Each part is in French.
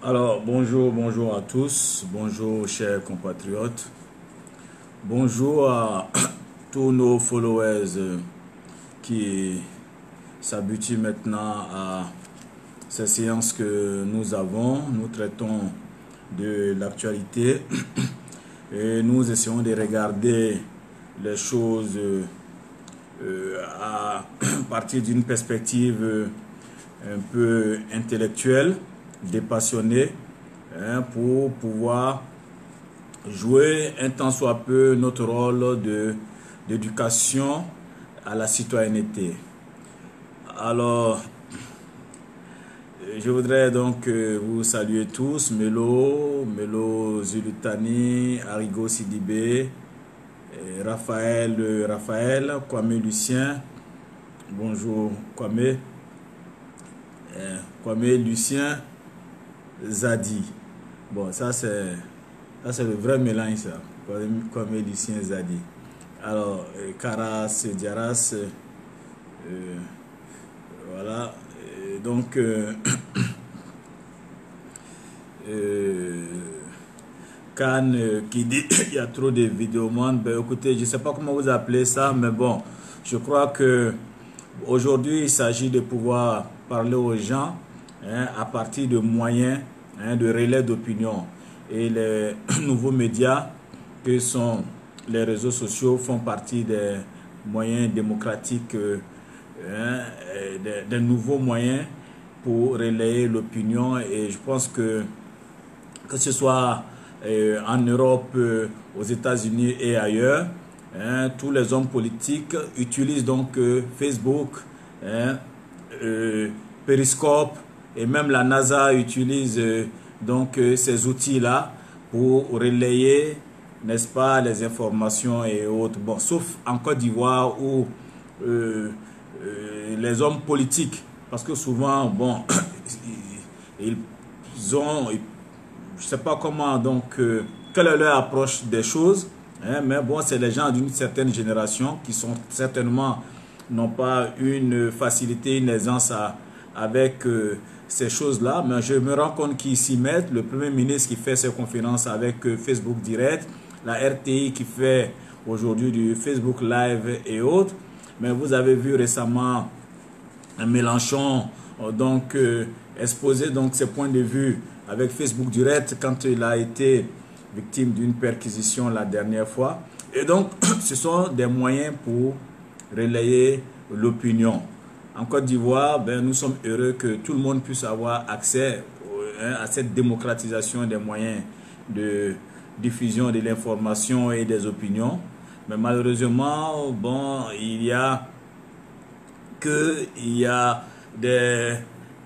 Alors, bonjour à tous, bonjour chers compatriotes, bonjour à tous nos followers qui s'habituent maintenant à ces séances que nous avons. Nous traitons de l'actualité et nous essayons de regarder les choses à partir d'une perspective un peu intellectuelle, dépassionnée, pour pouvoir jouer un tant soit peu notre rôle d'éducation à la citoyenneté. Alors, je voudrais donc vous saluer tous, Melo Zulutani, Arrigo Sidibé, Raphaël, Kwame Lucien, bonjour Kwame, Lucien, Zadi. Bon, ça c'est le vrai mélange, ça. Kwame Lucien, Zadi. Alors, Karas, Diaras, voilà. Donc, Khan qui dit il y a trop de vidéomans. Ben, écoutez, je ne sais pas comment vous appelez ça, mais bon, je crois que aujourd'hui, il s'agit de pouvoir parler aux gens à partir de moyens de relais d'opinion. Et les nouveaux médias que sont les réseaux sociaux font partie des moyens démocratiques, des nouveaux moyens pour relayer l'opinion. Et je pense que ce soit en Europe, aux États-Unis et ailleurs, tous les hommes politiques utilisent donc Facebook, Periscope, et même la NASA utilise donc ces outils-là pour relayer, n'est-ce pas, les informations et autres. Bon, sauf en Côte d'Ivoire où les hommes politiques, parce que souvent, bon, ils ont, je ne sais pas comment, donc, quelle est leur approche des choses, mais bon, c'est les gens d'une certaine génération qui sont certainement, n'ont pas une facilité, une aisance avec ces choses-là, mais je me rends compte qu'ils s'y mettent. Le Premier ministre qui fait ses conférences avec Facebook Direct, la RTI qui fait aujourd'hui du Facebook Live et autres. Mais vous avez vu récemment Mélenchon donc exposer donc ses points de vue avec Facebook Direct quand il a été victime d'une perquisition la dernière fois. Et donc, ce sont des moyens pour relayer l'opinion. En Côte d'Ivoire, ben, nous sommes heureux que tout le monde puisse avoir accès à cette démocratisation des moyens de diffusion de l'information et des opinions. Mais malheureusement, bon, il y a des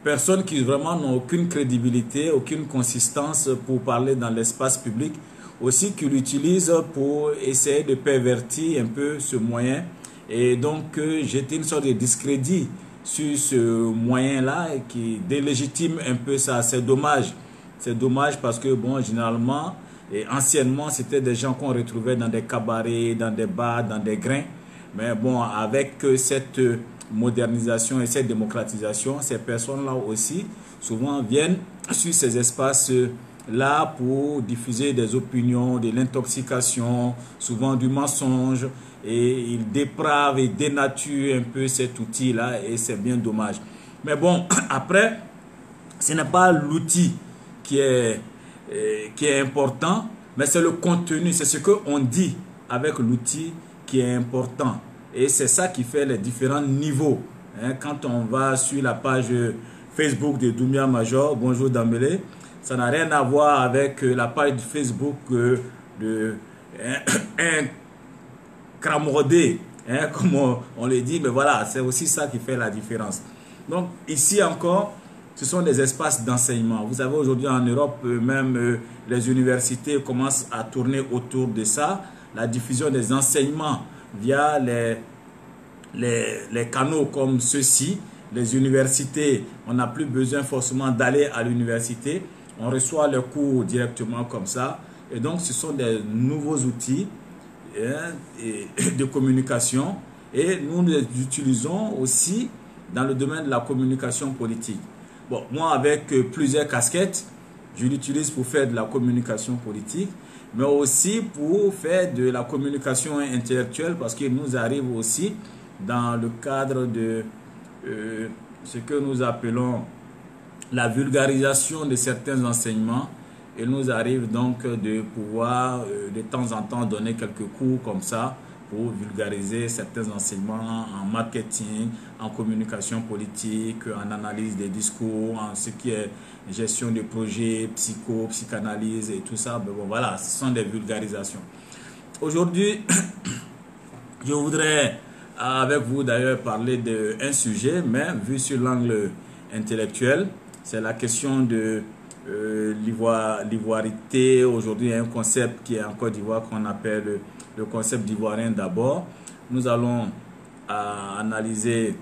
personnes qui vraiment n'ont aucune crédibilité, aucune consistance pour parler dans l'espace public, aussi qui l'utilisent pour essayer de pervertir un peu ce moyen et donc jeter une sorte de discrédit sur ce moyen-là qui délégitime un peu ça. C'est dommage. C'est dommage parce que, bon, généralement, et anciennement, c'était des gens qu'on retrouvait dans des cabarets, dans des bars, dans des grains. Mais bon, avec cette modernisation et cette démocratisation, ces personnes-là aussi, souvent viennent sur ces espaces-là pour diffuser des opinions, de l'intoxication, souvent du mensonge, et ils dépravent et dénaturent un peu cet outil-là, et c'est bien dommage. Mais bon, après, ce n'est pas l'outil qui est important, mais c'est le contenu, c'est ce qu'on dit avec l'outil qui est important. Et c'est ça qui fait les différents niveaux. Quand on va sur la page Facebook de Doumbia Major, bonjour Dambélé, ça n'a rien à voir avec la page Facebook de un cramordé, comme on le dit, mais voilà, c'est aussi ça qui fait la différence. Donc ici encore, ce sont des espaces d'enseignement. Vous avez aujourd'hui en Europe, même les universités commencent à tourner autour de ça, la diffusion des enseignements via les canaux comme ceux-ci. Les universités, on n'a plus besoin forcément d'aller à l'université. On reçoit les cours directement comme ça. Et donc, ce sont des nouveaux outils de communication. Et nous les utilisons aussi dans le domaine de la communication politique. Bon, moi, avec plusieurs casquettes, Je l'utilise pour faire de la communication politique, mais aussi pour faire de la communication intellectuelle, parce qu'il nous arrive aussi dans le cadre de ce que nous appelons la vulgarisation de certains enseignements. Il nous arrive donc de pouvoir de temps en temps donner quelques cours comme ça pour vulgariser certains enseignements en marketing, en communication politique, en analyse des discours, en ce qui est gestion de projets, psychanalyse et tout ça. Mais bon, voilà, ce sont des vulgarisations. Aujourd'hui, je voudrais avec vous d'ailleurs parler d'un sujet, mais vu sur l'angle intellectuel, c'est la question de l'ivoirité. Aujourd'hui, il y a un concept qui est en Côte d'Ivoire qu'on appelle le concept d'ivoirien d'abord. Nous allons analyser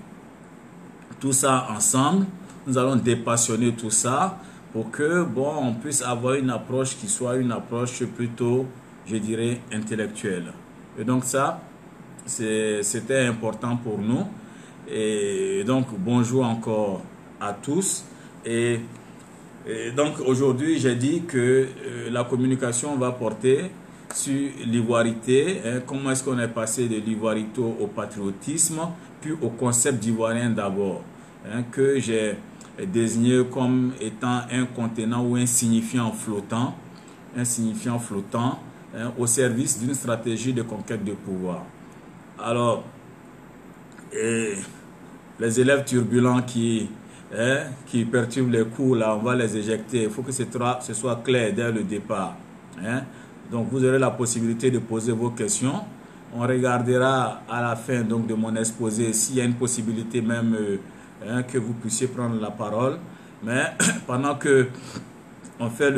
tout ça ensemble. Nous allons dépassionner tout ça pour que, bon, on puisse avoir une approche qui soit une approche plutôt, je dirais, intellectuelle. Et donc ça, c'était important pour nous. Et donc, bonjour encore à tous. Et donc, aujourd'hui, j'ai dit que la communication va porter sur l'ivoirité. Comment est-ce qu'on est passé de l'ivoirité au patriotisme, puis au concept d'ivoirien d'abord, que j'ai désigné comme étant un contenant ou un signifiant flottant, au service d'une stratégie de conquête de pouvoir. Alors, les élèves turbulents qui perturbent les cours, là, on va les éjecter. Il faut que ce soit clair dès le départ. Donc, vous aurez la possibilité de poser vos questions. On regardera à la fin donc, de mon exposé s'il y a une possibilité même que vous puissiez prendre la parole. Mais pendant que on fait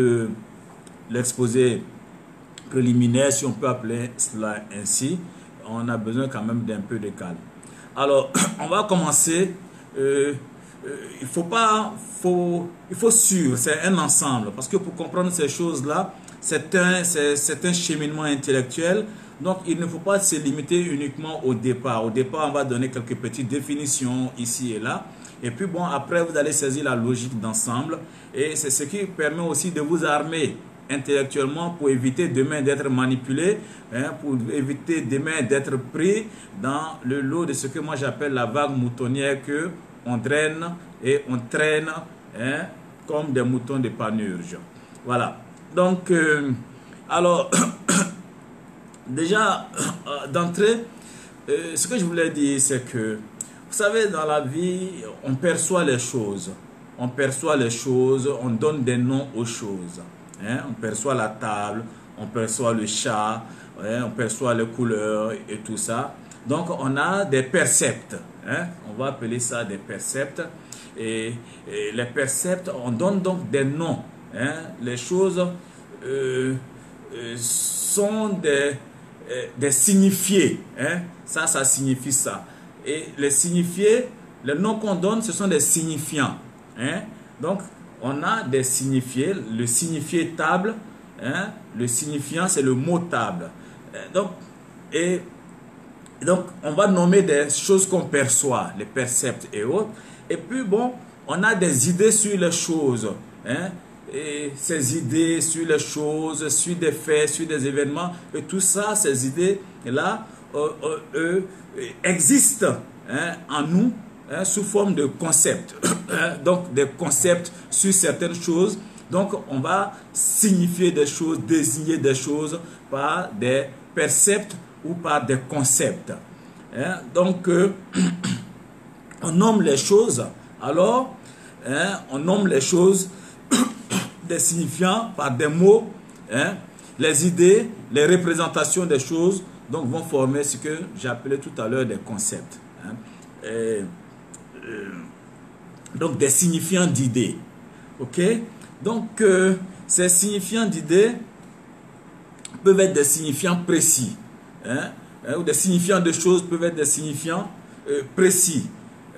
l'exposé préliminaire, si on peut appeler cela ainsi, on a besoin quand même d'un peu de calme. Alors, on va commencer. Il faut suivre, c'est un ensemble. Parce que pour comprendre ces choses-là, c'est un cheminement intellectuel. Donc, il ne faut pas se limiter uniquement au départ. Au départ, on va donner quelques petites définitions ici et là. Et puis, bon, après, vous allez saisir la logique d'ensemble. Et c'est ce qui permet aussi de vous armer intellectuellement pour éviter demain d'être manipulé, pour éviter demain d'être pris dans le lot de ce que moi j'appelle la vague moutonnière que on draine et on traîne comme des moutons de panurge. Voilà. Donc, alors, déjà, d'entrée, ce que je voulais dire, c'est que, vous savez, dans la vie, on perçoit les choses. On perçoit les choses, on donne des noms aux choses. On perçoit la table, on perçoit le chat, on perçoit les couleurs et tout ça. Donc, on a des percepts. On va appeler ça des percepts. Et les percepts, on donne donc des noms. Les choses sont des signifiés. Ça signifie ça. Et les signifiés, les noms qu'on donne, ce sont des signifiants. Donc, on a des signifiés. Le signifié table, le signifiant, c'est le mot table. Donc, on va nommer des choses qu'on perçoit, les percepts et autres. Et puis, bon, on a des idées sur les choses. Et ces idées sur les choses, sur des faits, sur des événements. Et tout ça, ces idées-là, existent en nous sous forme de concepts. Donc, des concepts sur certaines choses. Donc, on va signifier des choses, désigner des choses par des percepts ou par des concepts. Donc, on nomme les choses. Alors, on nomme les choses des signifiants par des mots. Les idées, les représentations des choses donc, vont former ce que j'appelais tout à l'heure des concepts. Donc, des signifiants d'idées. OK? Donc, ces signifiants d'idées peuvent être des signifiants précis. Ou des signifiants de choses peuvent être des signifiants précis.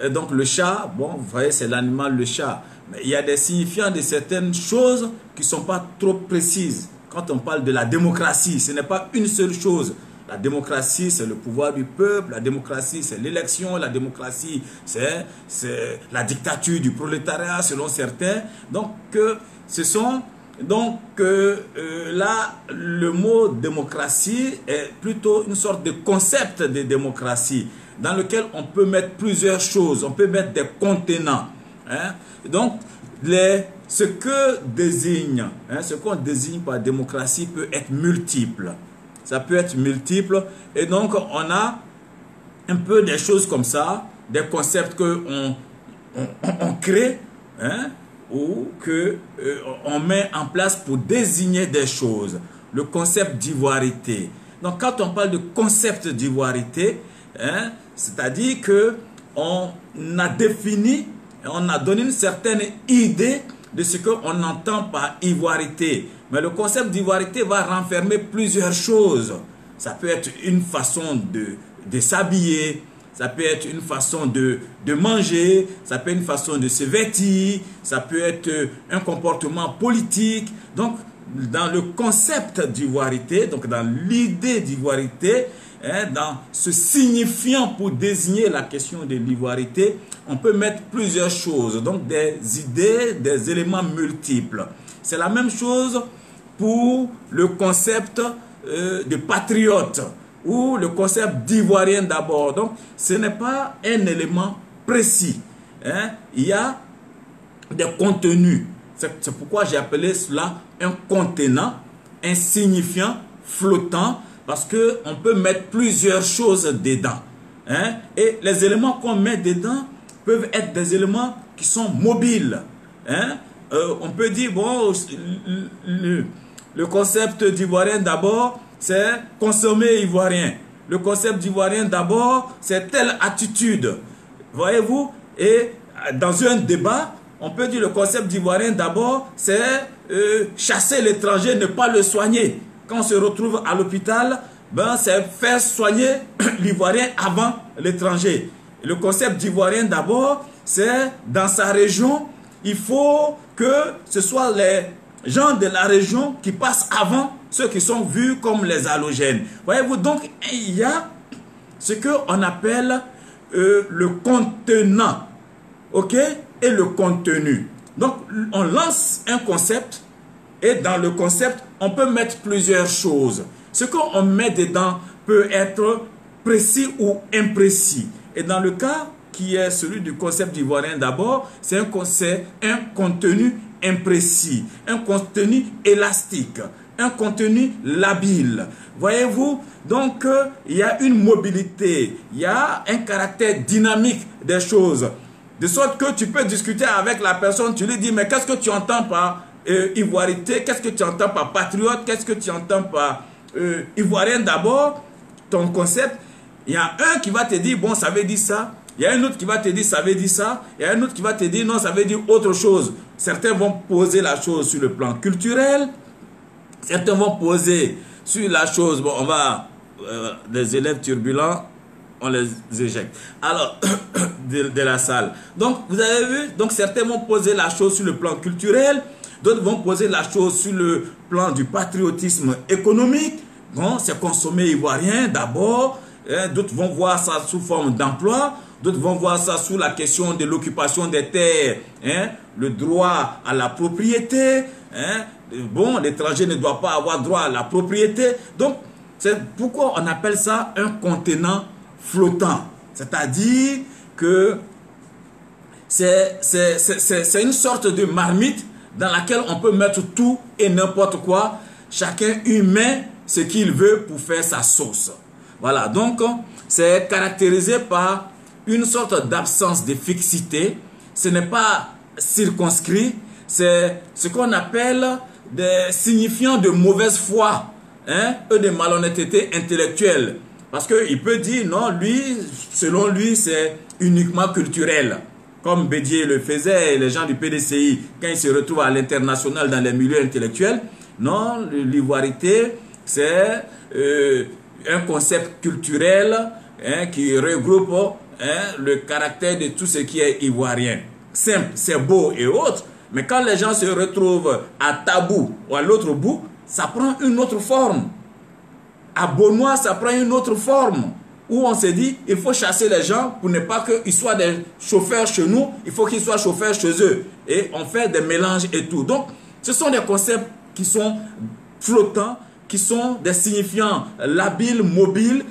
Donc, le chat, bon, vous voyez, c'est l'animal, le chat. Mais il y a des signifiants de certaines choses qui ne sont pas trop précises. Quand on parle de la démocratie, ce n'est pas une seule chose. La démocratie, c'est le pouvoir du peuple. La démocratie, c'est l'élection. La démocratie, c'est la dictature du prolétariat, selon certains. Donc, ce sont Donc là, le mot démocratie est plutôt une sorte de concept de démocratie dans lequel on peut mettre plusieurs choses, on peut mettre des contenants. Hein. Donc, ce que désigne, ce qu'on désigne par démocratie peut être multiple. Ça peut être multiple. Et donc, on a un peu des choses comme ça, des concepts qu'on on crée, hein, ou qu'on met en place pour désigner des choses. Le concept d'ivoirité. Donc, quand on parle de concept d'ivoirité, hein, c'est-à-dire qu'on a défini, on a donné une certaine idée de ce qu'on entend par ivoirité. Mais le concept d'ivoirité va renfermer plusieurs choses. Ça peut être une façon de s'habiller, ça peut être une façon de manger, ça peut être une façon de se vêtir, ça peut être un comportement politique. Donc, dans le concept d'ivoirité, donc dans l'idée d'ivoirité, hein, dans ce signifiant pour désigner la question de l'ivoirité, on peut mettre plusieurs choses, donc des idées, des éléments multiples. C'est la même chose pour le concept de patriote ou le concept d'ivoirien d'abord. Donc, ce n'est pas un élément précis. Hein. Il y a des contenus. C'est pourquoi j'ai appelé cela un contenant, un signifiant flottant, parce qu'on peut mettre plusieurs choses dedans. Hein. Et les éléments qu'on met dedans peuvent être des éléments qui sont mobiles. Hein. On peut dire, bon, le concept d'ivoirien d'abord, c'est consommer ivoirien. Le concept d'ivoirien d'abord, c'est telle attitude. Voyez-vous? Et dans un débat, on peut dire le concept d'ivoirien d'abord, c'est chasser l'étranger, ne pas le soigner. Quand on se retrouve à l'hôpital, ben, c'est faire soigner l'ivoirien avant l'étranger. Le concept d'ivoirien d'abord, c'est dans sa région, il faut que ce soit les gens de la région qui passent avant ceux qui sont vus comme les halogènes. Voyez-vous, donc il y a ce qu'on appelle le contenant, ok, et le contenu. Donc on lance un concept et dans le concept, on peut mettre plusieurs choses. Ce qu'on met dedans peut être précis ou imprécis. Et dans le cas qui est celui du concept d'ivoirien d'abord, c'est un contenu imprécis, un contenu élastique, un contenu labile. Voyez-vous, donc il y a une mobilité, il y a un caractère dynamique des choses. De sorte que tu peux discuter avec la personne, tu lui dis, mais qu'est-ce que tu entends par ivoirité, qu'est-ce que tu entends par patriote, qu'est-ce que tu entends par ivoirien d'abord, ton concept. Il y a un qui va te dire, bon, ça veut dire ça. Il y a un autre qui va te dire, ça veut dire ça. Il y a un autre qui va te dire, non, ça veut dire autre chose. Certains vont poser la chose sur le plan culturel. Certains vont poser sur la chose, bon, on va, les élèves turbulents, on les éjecte. Alors, de la salle. Donc, vous avez vu, donc certains vont poser la chose sur le plan culturel. D'autres vont poser la chose sur le plan du patriotisme économique. Bon, c'est consommer ivoirien d'abord. D'autres vont voir ça sous forme d'emploi. D'autres vont voir ça sous la question de l'occupation des terres. Hein, le droit à la propriété. Hein, bon, l'étranger ne doit pas avoir droit à la propriété. Donc, c'est pourquoi on appelle ça un contenant flottant. C'est-à-dire que c'est une sorte de marmite dans laquelle on peut mettre tout et n'importe quoi. Chacun y met ce qu'il veut pour faire sa sauce. Voilà, donc c'est caractérisé par une sorte d'absence de fixité. Ce n'est pas circonscrit, c'est ce qu'on appelle des signifiants de mauvaise foi, hein, et de malhonnêteté intellectuelle. Parce qu'il peut dire, non, lui, selon lui, c'est uniquement culturel. Comme Bédier le faisait, et les gens du PDCI, quand ils se retrouvent à l'international dans les milieux intellectuels. Non, l'ivoirité, c'est un concept culturel, hein, qui regroupe, hein, le caractère de tout ce qui est ivoirien. Simple, c'est beau et autres, mais quand les gens se retrouvent à Tabou ou à l'autre bout, ça prend une autre forme. À Beaunois, ça prend une autre forme. Où on se dit, il faut chasser les gens pour ne pas qu'ils soient des chauffeurs chez nous, il faut qu'ils soient chauffeurs chez eux. Et on fait des mélanges et tout. Donc, Ce sont des concepts qui sont flottants, qui sont des signifiants labiles, mobiles,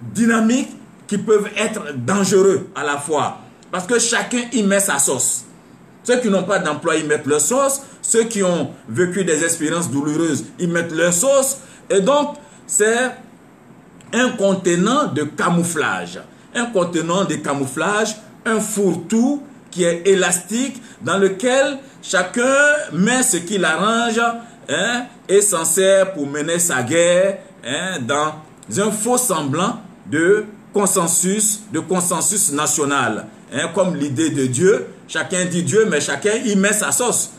dynamiques, qui peuvent être dangereux à la fois. Parce que chacun y met sa sauce. Ceux qui n'ont pas d'emploi, ils mettent leur sauce. Ceux qui ont vécu des expériences douloureuses, ils mettent leur sauce. Et donc, c'est un contenant de camouflage. Un contenant de camouflage, un fourre-tout qui est élastique, dans lequel chacun met ce qui l'arrange, hein, et s'en sert pour mener sa guerre, hein, dans un faux semblant de consensus national. Hein, comme l'idée de Dieu, chacun dit Dieu, mais chacun y met sa sauce.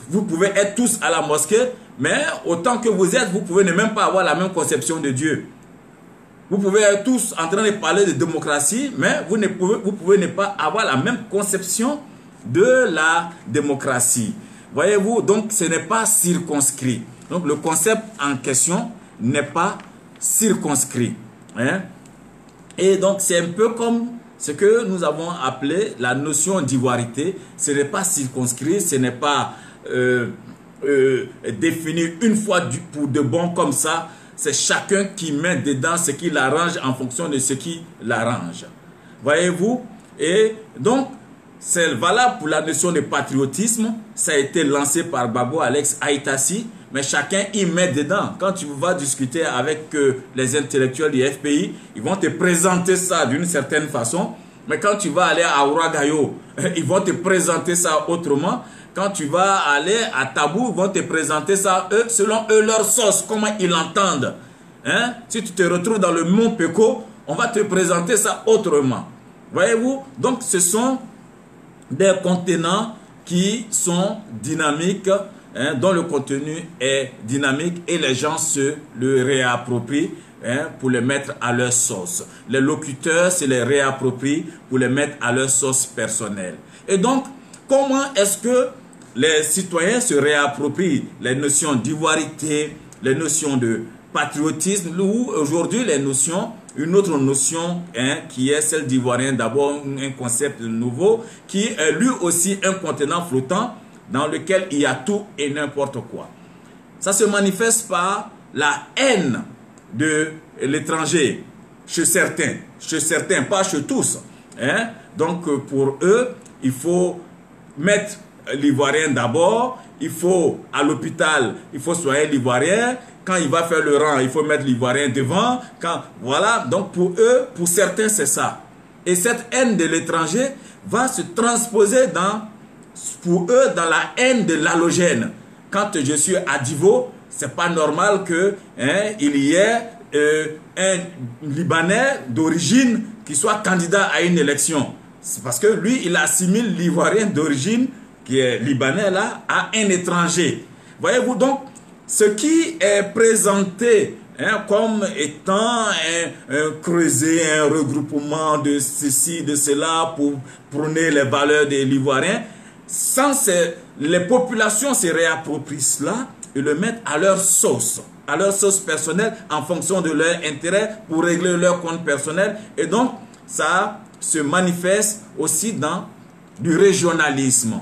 Vous pouvez être tous à la mosquée, mais autant que vous êtes, vous pouvez ne même pas avoir la même conception de Dieu. Vous pouvez être tous en train de parler de démocratie, mais vous pouvez ne pas avoir la même conception de la démocratie. Voyez-vous, donc ce n'est pas circonscrit. Donc le concept en question n'est pas circonscrit. Hein? Et donc c'est un peu comme ce que nous avons appelé la notion d'ivoirité. Ce n'est pas circonscrit, ce n'est pas défini une fois pour de bon comme ça. C'est chacun qui met dedans ce qui l'arrange en fonction de ce qui l'arrange. Voyez-vous? Et donc, c'est valable pour la notion de patriotisme. Ça a été lancé par Babo Alex Aïtassi. Mais chacun y met dedans. Quand tu vas discuter avec les intellectuels du FPI, ils vont te présenter ça d'une certaine façon. Mais quand tu vas aller à Ouagayo, ils vont te présenter ça autrement. Quand tu vas aller à Tabou, ils vont te présenter ça, selon eux, leur sauce, comment ils l'entendent. Hein? Si tu te retrouves dans le Mont Peko, on va te présenter ça autrement. Voyez-vous? Donc, ce sont des contenants qui sont dynamiques, hein, dont le contenu est dynamique et les gens se le réapproprient, hein, pour les mettre à leur sauce. Les locuteurs se les réapproprient pour les mettre à leur sauce personnelle. Et donc, comment est-ce que les citoyens se réapproprient les notions d'ivoirité, les notions de patriotisme, ou aujourd'hui les notions, une autre notion, hein, qui est celle d'ivoirien, d'abord un concept nouveau, qui est lui aussi un contenant flottant dans lequel il y a tout et n'importe quoi. Ça se manifeste par la haine de l'étranger chez certains, pas chez tous. Hein? Donc pour eux, il faut mettre l'Ivoirien d'abord, il faut à l'hôpital, il faut soigner l'Ivoirien, quand il va faire le rang, il faut mettre l'Ivoirien devant, voilà, donc pour eux, pour certains c'est ça. Et cette haine de l'étranger va se transposer pour eux dans la haine de l'allogène. Quand je suis à Divo, c'est pas normal que, hein, il y ait un Libanais d'origine qui soit candidat à une élection. C'est parce que lui, il assimile l'Ivoirien d'origine qui est libanais là, à un étranger. Voyez-vous, donc, ce qui est présenté, hein, comme étant un creuset, un regroupement de ceci, de cela, pour prôner les valeurs de l'Ivoirien, les populations se réapproprient cela et le mettent à leur sauce personnelle, en fonction de leur intérêt, pour régler leur compte personnel. Et donc, ça se manifeste aussi dans du régionalisme.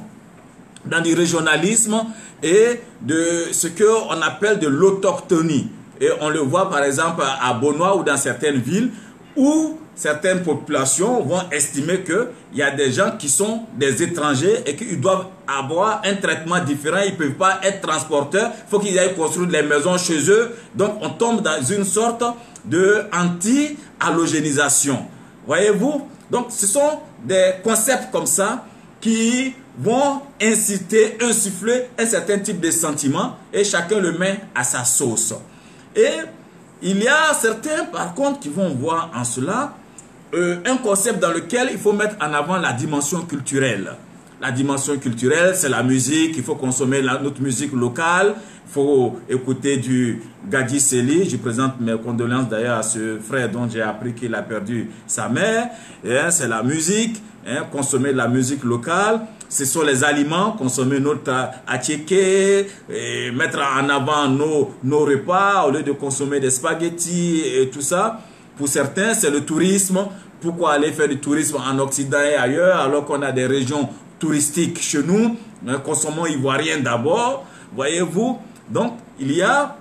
Et de ce qu'on appelle de l'autochtonie. Et on le voit par exemple à Bonois ou dans certaines villes où certaines populations vont estimer qu'il y a des gens qui sont des étrangers et qu'ils doivent avoir un traitement différent. Ils ne peuvent pas être transporteurs. Il faut qu'ils aillent construire des maisons chez eux. Donc on tombe dans une sorte de anti-allogénisation. Voyez-vous? Donc ce sont des concepts comme ça qui vont insuffler un certain type de sentiment et chacun le met à sa sauce. Et il y a certains par contre qui vont voir en cela un concept dans lequel il faut mettre en avant la dimension culturelle. La dimension culturelle, c'est la musique, il faut consommer notre musique locale, il faut écouter du Gadi Seli. Je présente mes condoléances d'ailleurs à ce frère dont j'ai appris qu'il a perdu sa mère. C'est la musique, hein, consommer de la musique locale. Ce sont les aliments, consommer notre attiéké, mettre en avant nos repas au lieu de consommer des spaghettis et tout ça. Pour certains, c'est le tourisme. Pourquoi aller faire du tourisme en Occident et ailleurs alors qu'on a des régions touristiques chez nous? Consommons ivoirien d'abord. Voyez-vous? Donc, il y a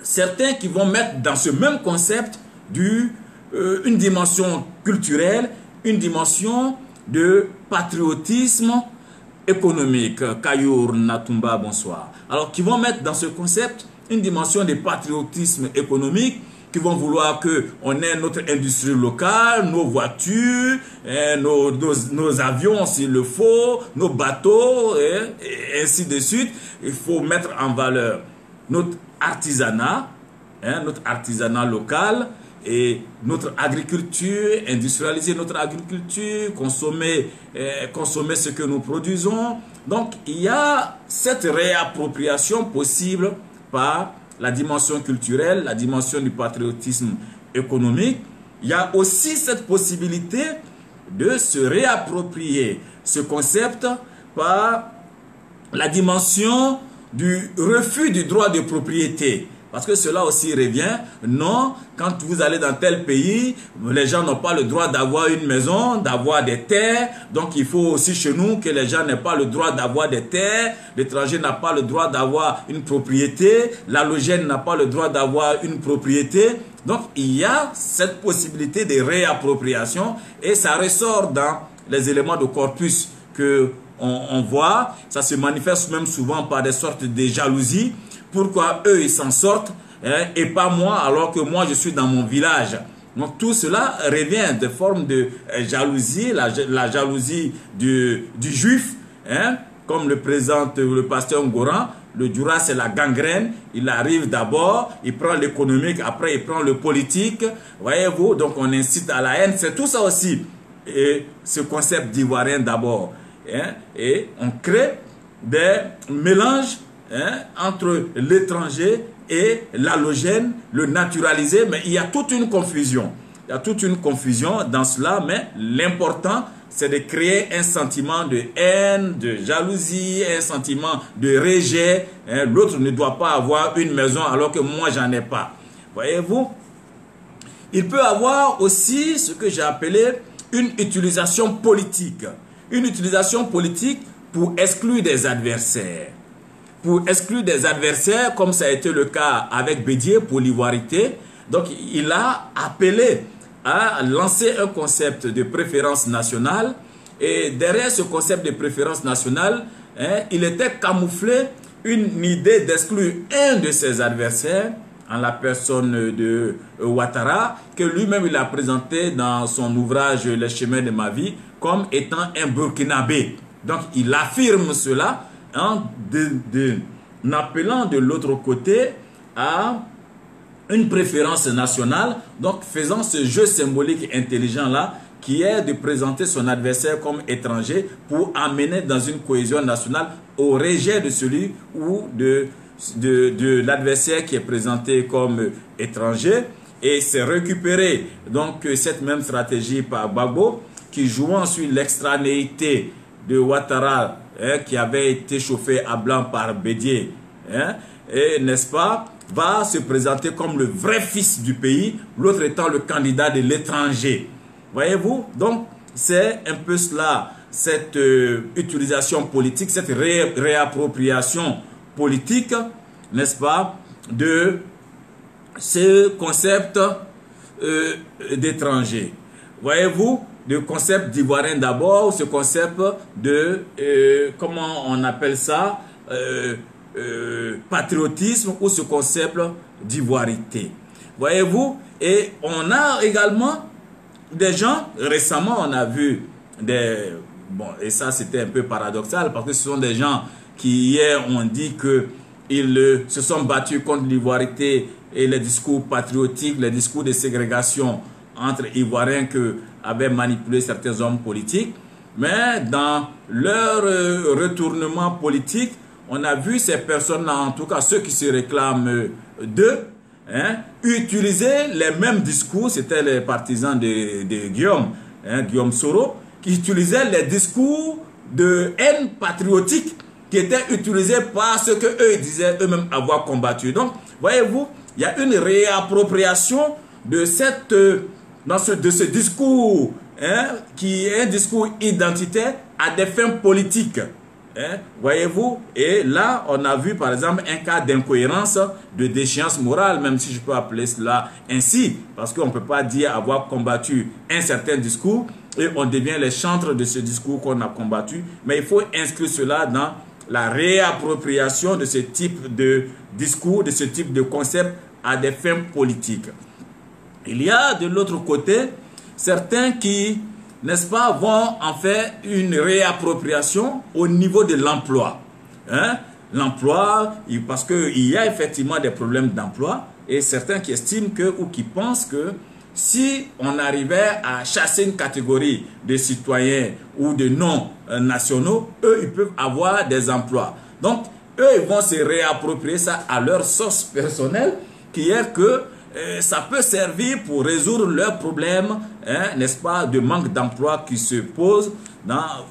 certains qui vont mettre dans ce même concept une dimension culturelle, une dimension de patriotisme économique. Kayour Natumba, bonsoir. Alors, qui vont mettre dans ce concept une dimension de patriotisme économique, qui vont vouloir qu'on ait notre industrie locale, nos voitures, nos avions s'il le faut, nos bateaux, et ainsi de suite. Il faut mettre en valeur notre artisanat local et notre agriculture, industrialiser notre agriculture, consommer ce que nous produisons. Donc, il y a cette réappropriation possible par la dimension culturelle, la dimension du patriotisme économique. Il y a aussi cette possibilité de se réapproprier ce concept par la dimension du refus du droit de propriété. Parce que cela aussi revient, non, quand vous allez dans tel pays, les gens n'ont pas le droit d'avoir une maison, d'avoir des terres. Donc il faut aussi chez nous que les gens n'aient pas le droit d'avoir des terres. L'étranger n'a pas le droit d'avoir une propriété. L'allogène n'a pas le droit d'avoir une propriété. Donc il y a cette possibilité de réappropriation et ça ressort dans les éléments de corpus que on voit. Ça se manifeste même souvent par des sortes de jalousies. Pourquoi eux ils s'en sortent et pas moi alors que moi je suis dans mon village. Donc tout cela revient de forme de jalousie, la jalousie du juif, comme le présente le pasteur Ngoran. Le Djoura c'est la gangrène, il arrive d'abord, il prend l'économique, après il prend le politique, voyez-vous, donc on incite à la haine, c'est tout ça aussi. Et ce concept d'ivoirien d'abord, et on crée des mélanges entre l'étranger et l'allogène, le naturalisé, mais il y a toute une confusion. Il y a toute une confusion dans cela, mais l'important, c'est de créer un sentiment de haine, de jalousie, un sentiment de rejet. L'autre ne doit pas avoir une maison alors que moi, j'en ai pas. Voyez-vous? Il peut avoir aussi ce que j'ai appelé une utilisation politique. Une utilisation politique pour exclure des adversaires. Pour exclure des adversaires, comme ça a été le cas avec Bédié pour l'ivoirité. Donc, il a appelé à lancer un concept de préférence nationale. Et derrière ce concept de préférence nationale, il était camouflé une idée d'exclure un de ses adversaires, en la personne de Ouattara, que lui-même il a présenté dans son ouvrage Les chemins de ma vie, comme étant un Burkinabé. Donc, il affirme cela, en appelant de l'autre côté à une préférence nationale, donc faisant ce jeu symbolique intelligent là, qui est de présenter son adversaire comme étranger pour amener dans une cohésion nationale au rejet de celui ou de l'adversaire qui est présenté comme étranger. Et c'est récupérer donc cette même stratégie par Gbagbo, qui jouant ensuite l'extranéité de Ouattara, qui avait été chauffé à blanc par Bédié, et n'est-ce pas, va se présenter comme le vrai fils du pays, l'autre étant le candidat de l'étranger. Voyez-vous? Donc, c'est un peu cela, cette utilisation politique, cette réappropriation politique, n'est-ce pas, de ce concept d'étranger. Voyez-vous? Le concept d'ivoirien d'abord, ce concept de, comment on appelle ça, patriotisme ou ce concept d'ivoirité. Voyez-vous? Et on a également des gens, récemment on a vu des, bon, et ça c'était un peu paradoxal parce que ce sont des gens qui hier ont dit qu'ils se sont battus contre l'ivoirité et les discours patriotiques, les discours de ségrégation entre Ivoiriens que avaient manipulé certains hommes politiques. Mais dans leur retournement politique, on a vu ces personnes-là, en tout cas ceux qui se réclament d'eux, utiliser les mêmes discours. C'était les partisans de Guillaume, Guillaume Soro, qui utilisaient les discours de haine patriotique qui étaient utilisés par ceux qu'eux disaient eux-mêmes avoir combattu. Donc, voyez-vous, il y a une réappropriation de ce discours, qui est un discours identitaire à des fins politiques. Hein, voyez-vous, et là, on a vu par exemple un cas d'incohérence, de déchéance morale, même si je peux appeler cela ainsi, parce qu'on ne peut pas dire avoir combattu un certain discours et on devient les chantres de ce discours qu'on a combattu, mais il faut inscrire cela dans la réappropriation de ce type de discours, de ce type de concept à des fins politiques. Il y a de l'autre côté certains qui, n'est-ce pas, vont en faire une réappropriation au niveau de l'emploi. Hein? L'emploi, parce qu'il y a effectivement des problèmes d'emploi et certains qui estiment que, ou qui pensent que si on arrivait à chasser une catégorie de citoyens ou de non-nationaux, eux, ils peuvent avoir des emplois. Donc, eux, ils vont se réapproprier ça à leur sauce personnelle, qui est que ça peut servir pour résoudre leurs problèmes, hein, n'est-ce pas, de manque d'emploi qui se pose dans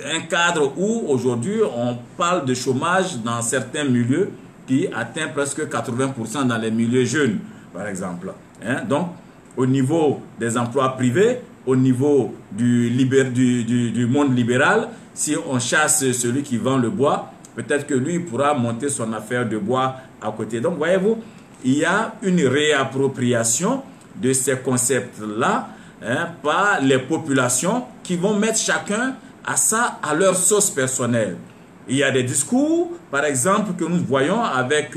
un cadre où aujourd'hui on parle de chômage dans certains milieux qui atteint presque 80% dans les milieux jeunes, par exemple. Hein. Donc, au niveau des emplois privés, au niveau du monde libéral, si on chasse celui qui vend le bois, peut-être que lui pourra monter son affaire de bois à côté. Donc, voyez-vous, il y a une réappropriation de ces concepts-là, hein, par les populations qui vont mettre chacun à ça, à leur sauce personnelle. Il y a des discours, par exemple, que nous voyons avec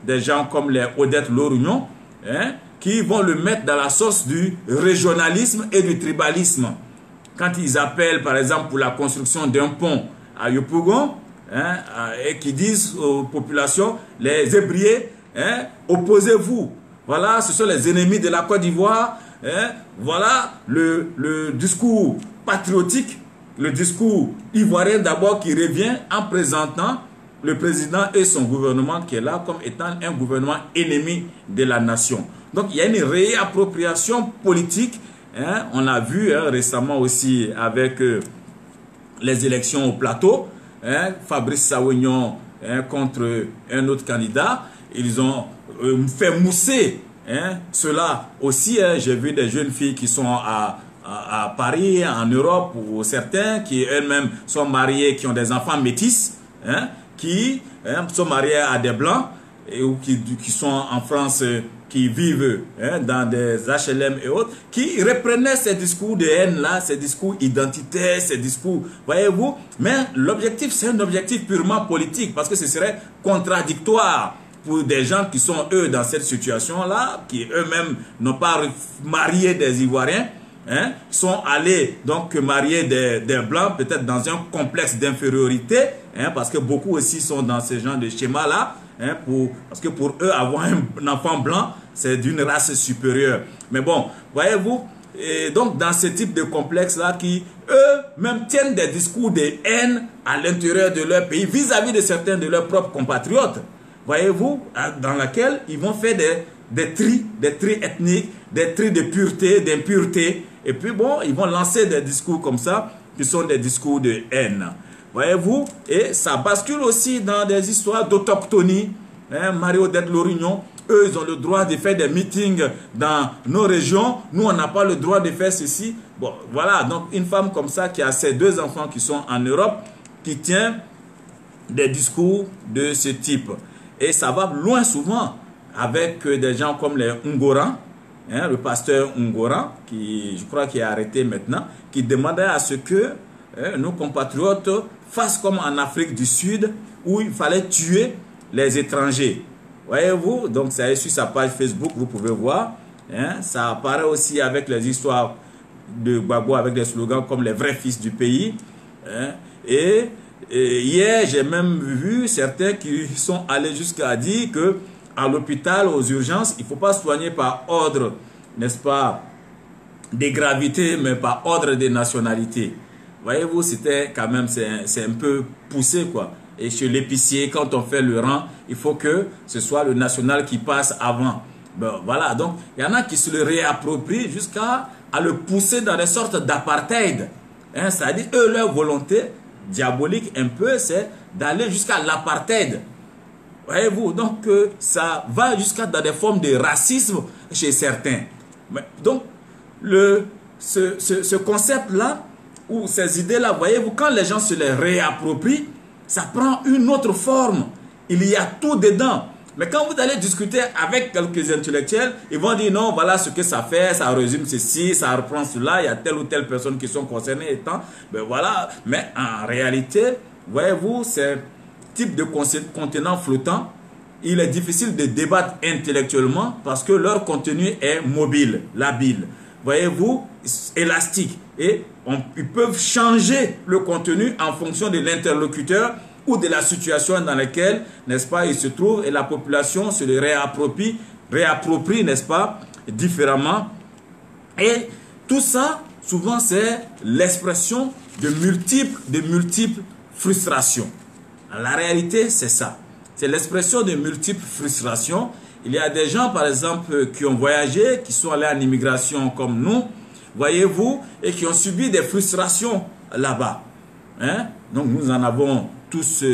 des gens comme les Odette Lorugnon, hein, qui vont le mettre dans la sauce du régionalisme et du tribalisme. Quand ils appellent, par exemple, pour la construction d'un pont à Yopougon, hein, et qui disent aux populations, les ébriers, hein, opposez-vous. Voilà, ce sont les ennemis de la Côte d'Ivoire. Hein, voilà le discours patriotique, le discours ivoirien d'abord qui revient en présentant le président et son gouvernement qui est là comme étant un gouvernement ennemi de la nation. Donc il y a une réappropriation politique. Hein, on l'a vu récemment aussi avec les élections au plateau. Hein, Fabrice Sawignon contre un autre candidat. Ils ont fait mousser, hein, cela aussi. Hein, j'ai vu des jeunes filles qui sont à Paris, en Europe, ou certains qui elles-mêmes sont mariées, qui ont des enfants métis, hein, qui sont mariés à des blancs, ou qui sont en France, qui vivent, hein, dans des HLM et autres, qui reprenaient ces discours de haine-là, ces discours identitaires, ces discours, voyez-vous. Mais l'objectif, c'est un objectif purement politique, parce que ce serait contradictoire pour des gens qui sont, eux, dans cette situation-là, qui eux-mêmes n'ont pas marié des Ivoiriens, hein, sont allés donc marier des Blancs, peut-être dans un complexe d'infériorité, hein, parce que beaucoup aussi sont dans ce genre de schéma-là, hein, parce que pour eux, avoir un enfant blanc, c'est d'une race supérieure. Mais bon, voyez-vous, et donc dans ce type de complexe-là, qui eux-mêmes tiennent des discours de haine à l'intérieur de leur pays, vis-à-vis de certains de leurs propres compatriotes, voyez-vous, dans laquelle ils vont faire des tris ethniques, des tris de pureté, d'impureté. Et puis bon, ils vont lancer des discours comme ça, qui sont des discours de haine. Voyez-vous, et ça bascule aussi dans des histoires d'autochtonie. Hein, Marie-Odette Lorugnon, eux, ils ont le droit de faire des meetings dans nos régions. Nous, on n'a pas le droit de faire ceci. Bon, voilà, donc une femme comme ça qui a ses 2 enfants qui sont en Europe, qui tient des discours de ce type. Et ça va loin souvent avec des gens comme les Ngorans, hein, le pasteur Ngoran, qui je crois qu'il est arrêté maintenant, qui demandait à ce que nos compatriotes fassent comme en Afrique du Sud, où il fallait tuer les étrangers. Voyez-vous, donc ça est sur sa page Facebook, vous pouvez voir. Hein, ça apparaît aussi avec les histoires de Gbagbo, avec des slogans comme les vrais fils du pays. Hein, et hier, j'ai même vu certains qui sont allés jusqu'à dire que à l'hôpital, aux urgences, il ne faut pas soigner par ordre, n'est-ce pas, des gravités, mais par ordre des nationalités. Voyez-vous, c'était quand même, c'est un peu poussé, quoi. Et chez l'épicier, quand on fait le rang, il faut que ce soit le national qui passe avant. Ben, voilà, donc il y en a qui se le réapproprient jusqu'à le pousser dans des sortes d'apartheid. Hein, c'est-à-dire, eux, leur volonté diabolique un peu, c'est d'aller jusqu'à l'apartheid. Voyez-vous, donc ça va jusqu'à dans des formes de racisme chez certains. Mais, donc, ce concept-là, ou ces idées-là, voyez-vous, quand les gens se les réapproprient, ça prend une autre forme. Il y a tout dedans. Mais quand vous allez discuter avec quelques intellectuels, ils vont dire non, voilà ce que ça fait, ça résume ceci, ça reprend cela, il y a telle ou telle personne qui sont concernées et tant. Ben voilà. Mais en réalité, voyez-vous, ce type de contenant flottant, il est difficile de débattre intellectuellement parce que leur contenu est mobile, labile. Voyez-vous, élastique. Et ils peuvent changer le contenu en fonction de l'interlocuteur ou de la situation dans laquelle, n'est-ce pas, il se trouve, et la population se le réapproprie, n'est-ce pas, différemment. Et tout ça, souvent, c'est l'expression de multiples frustrations. La réalité, c'est ça. C'est l'expression de multiples frustrations. Il y a des gens, par exemple, qui ont voyagé, qui sont allés en immigration comme nous, voyez-vous, et qui ont subi des frustrations là-bas. Hein? Donc, nous en avons tous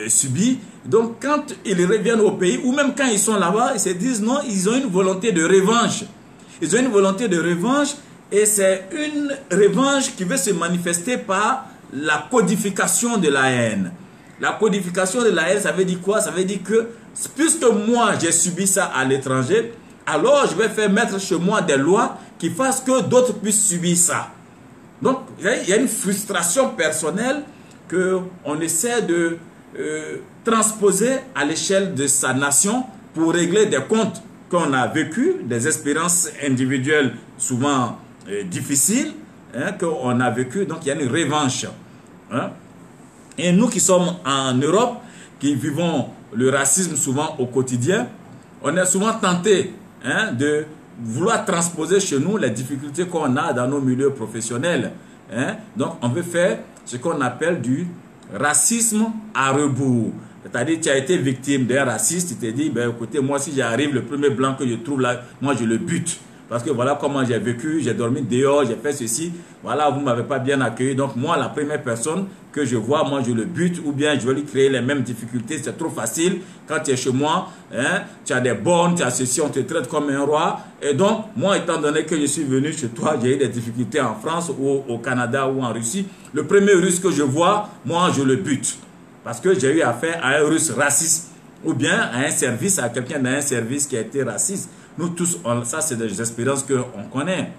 subi. Donc, quand ils reviennent au pays, ou même quand ils sont là-bas, ils se disent non, ils ont une volonté de revanche. Ils ont une volonté de revanche, et c'est une revanche qui veut se manifester par la codification de la haine. La codification de la haine, ça veut dire quoi? Ça veut dire que, puisque moi, j'ai subi ça à l'étranger, alors je vais faire mettre chez moi des lois qui fassent que d'autres puissent subir ça. Donc, il y a une frustration personnelle qu'on essaie de transposer à l'échelle de sa nation pour régler des comptes qu'on a vécus, des expériences individuelles souvent difficiles, hein, qu'on a vécues. Donc, il y a une revanche. Hein. Et nous qui sommes en Europe, qui vivons le racisme souvent au quotidien, on est souvent tenté, hein, de vouloir transposer chez nous les difficultés qu'on a dans nos milieux professionnels. Hein. Donc, on veut faire ce qu'on appelle du racisme à rebours. C'est-à-dire, tu as été victime d'un raciste, tu t'es dit, ben, écoutez, moi, si j'arrive, le premier blanc que je trouve là, moi, je le bute. Parce que voilà comment j'ai vécu, j'ai dormi dehors, j'ai fait ceci. Voilà, vous ne m'avez pas bien accueilli. Donc, moi, la première personne que je vois, moi, je le bute ou bien je vais lui créer les mêmes difficultés. C'est trop facile. Quand tu es chez moi, hein, tu as des bornes, tu as ceci, on te traite comme un roi. Et donc, moi, étant donné que je suis venu chez toi, j'ai eu des difficultés en France ou au Canada ou en Russie. Le premier Russe que je vois, moi, je le bute. Parce que j'ai eu affaire à un Russe raciste ou bien à un service, à quelqu'un d'un service qui a été raciste. Nous tous, ça c'est des expériences qu'on connaît.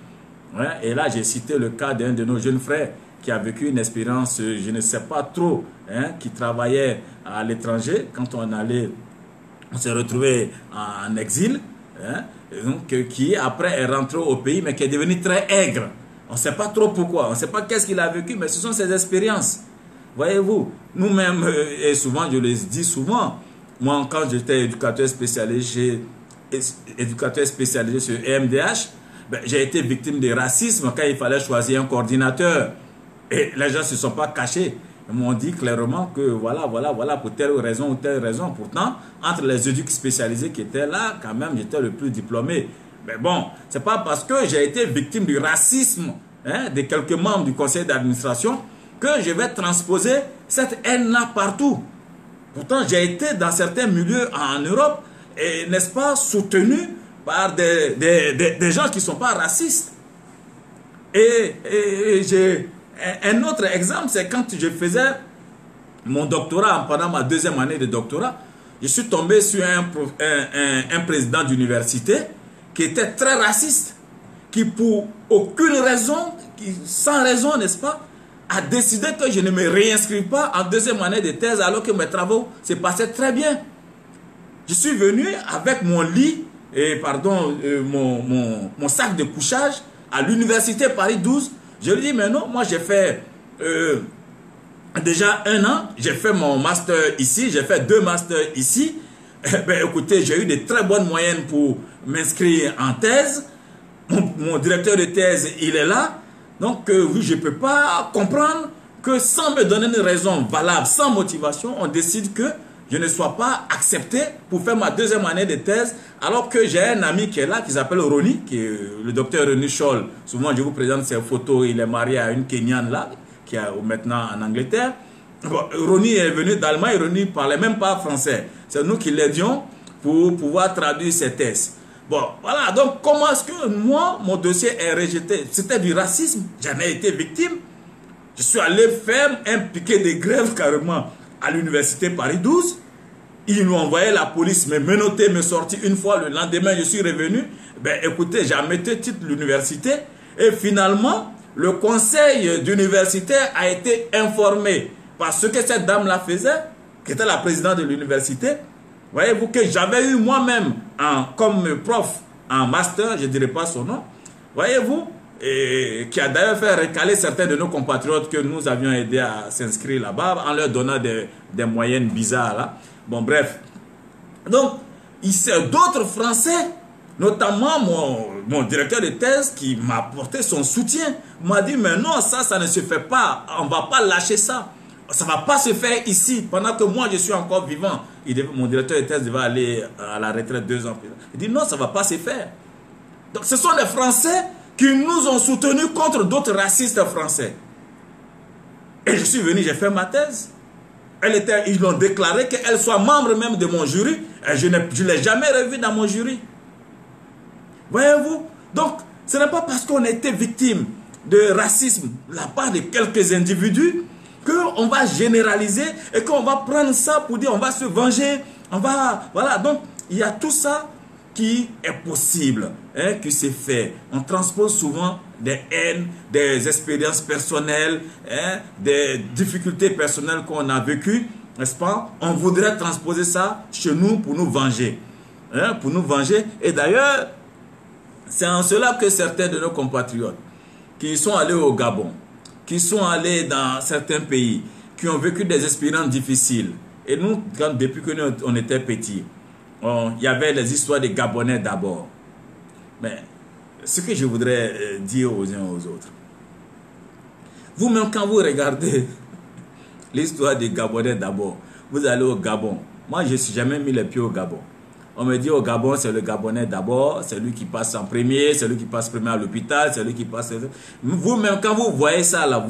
Ouais, et là, j'ai cité le cas d'un de nos jeunes frères qui a vécu une expérience, je ne sais pas trop, hein, qui travaillait à l'étranger. Quand on s'est retrouvé en exil, hein, donc, qui après est rentré au pays, mais qui est devenu très aigre. On ne sait pas trop pourquoi, on ne sait pas qu'est-ce qu'il a vécu, mais ce sont ses expériences. Voyez-vous, nous-mêmes, et souvent, je le dis souvent, moi, quand j'étais éducateur spécialisé sur EMDH, ben, j'ai été victime de racisme quand il fallait choisir un coordinateur. Et les gens ne se sont pas cachés. Ils m'ont dit clairement que voilà, pour telle raison ou telle raison. Pourtant, entre les éducs spécialisés qui étaient là, quand même, j'étais le plus diplômé. Mais bon, ce n'est pas parce que j'ai été victime du racisme, hein, de quelques membres du conseil d'administration que je vais transposer cette haine-là partout. Pourtant, j'ai été dans certains milieux en Europe, et n'est-ce pas, soutenu par des gens qui ne sont pas racistes. Et j'ai un autre exemple, c'est quand je faisais mon doctorat, pendant ma deuxième année de doctorat, je suis tombé sur un président d'université qui était très raciste, qui pour aucune raison, sans raison, n'est-ce pas, a décidé que je ne me réinscrive pas en deuxième année de thèse alors que mes travaux se passaient très bien. Je suis venu avec mon lit, mon sac de couchage à l'université Paris 12. Je lui dis, mais non, moi j'ai fait déjà 1 an, j'ai fait mon master ici, j'ai fait 2 masters ici. Ben, écoutez, j'ai eu de très bonnes moyennes pour m'inscrire en thèse. Mon directeur de thèse, il est là. Donc, oui, je ne peux pas comprendre que sans me donner une raison valable, sans motivation, on décide que je ne sois pas accepté pour faire ma deuxième année de thèse, alors que j'ai un ami qui est là, qui s'appelle Ronnie, qui est le docteur Ronnie Scholl. Souvent, je vous présente ses photos, il est marié à une Kenyane là, qui est maintenant en Angleterre. Bon, Ronnie est venu d'Allemagne, Ronnie ne parlait même pas français. C'est nous qui l'aidions pour pouvoir traduire ses thèses. Bon, voilà, donc comment est-ce que moi, mon dossier est rejeté? C'était du racisme, j'en ai été victime. Je suis allé faire un piquet de grève carrément à l'université Paris 12. Ils nous envoyaient la police, me menottait, me sortit une fois. Le lendemain, je suis revenu. Ben écoutez, j'ai amené titre l'université. Et finalement, le conseil d'universitaire a été informé par ce que cette dame-là faisait, qui était la présidente de l'université. Voyez-vous que j'avais eu moi-même comme prof en master, je ne dirai pas son nom. Voyez-vous, qui a d'ailleurs fait recaler certains de nos compatriotes que nous avions aidé à s'inscrire là-bas en leur donnant des moyennes bizarres là. Bon, bref. Donc, il y a d'autres Français, notamment mon directeur de thèse qui m'a apporté son soutien, m'a dit, mais non, ça ne se fait pas, on ne va pas lâcher ça. Ça ne va pas se faire ici, pendant que moi je suis encore vivant. Mon directeur de thèse devait aller à la retraite 2 ans plus tard. Il dit, non, ça ne va pas se faire. Donc, ce sont les Français qui nous ont soutenus contre d'autres racistes français. Et je suis venu, j'ai fait ma thèse. Ils l'ont déclaré qu'elle soit membre même de mon jury. Et je ne l'ai jamais revue dans mon jury. Voyez-vous? Donc, ce n'est pas parce qu'on a été victime de racisme de la part de quelques individus qu'on va généraliser et qu'on va prendre ça pour dire on va se venger. Voilà, donc il y a tout ça qui est possible, hein, qui s'est fait. On transpose souvent des haines, des expériences personnelles, hein, des difficultés personnelles qu'on a vécues, n'est-ce pas? On voudrait transposer ça chez nous pour nous venger. Hein, pour nous venger. Et d'ailleurs, c'est en cela que certains de nos compatriotes qui sont allés au Gabon, qui sont allés dans certains pays, qui ont vécu des expériences difficiles. Et nous, depuis que nous on était petits, il y avait les histoires des Gabonais d'abord. Mais ce que je voudrais dire aux uns aux autres, vous-même quand vous regardez l'histoire des Gabonais d'abord, vous allez au Gabon. Moi, je ne suis jamais mis les pieds au Gabon. On me dit au Gabon, c'est le Gabonais d'abord, c'est lui qui passe en premier, c'est lui qui passe premier à l'hôpital, c'est lui qui passe... Vous-même, quand vous voyez ça là,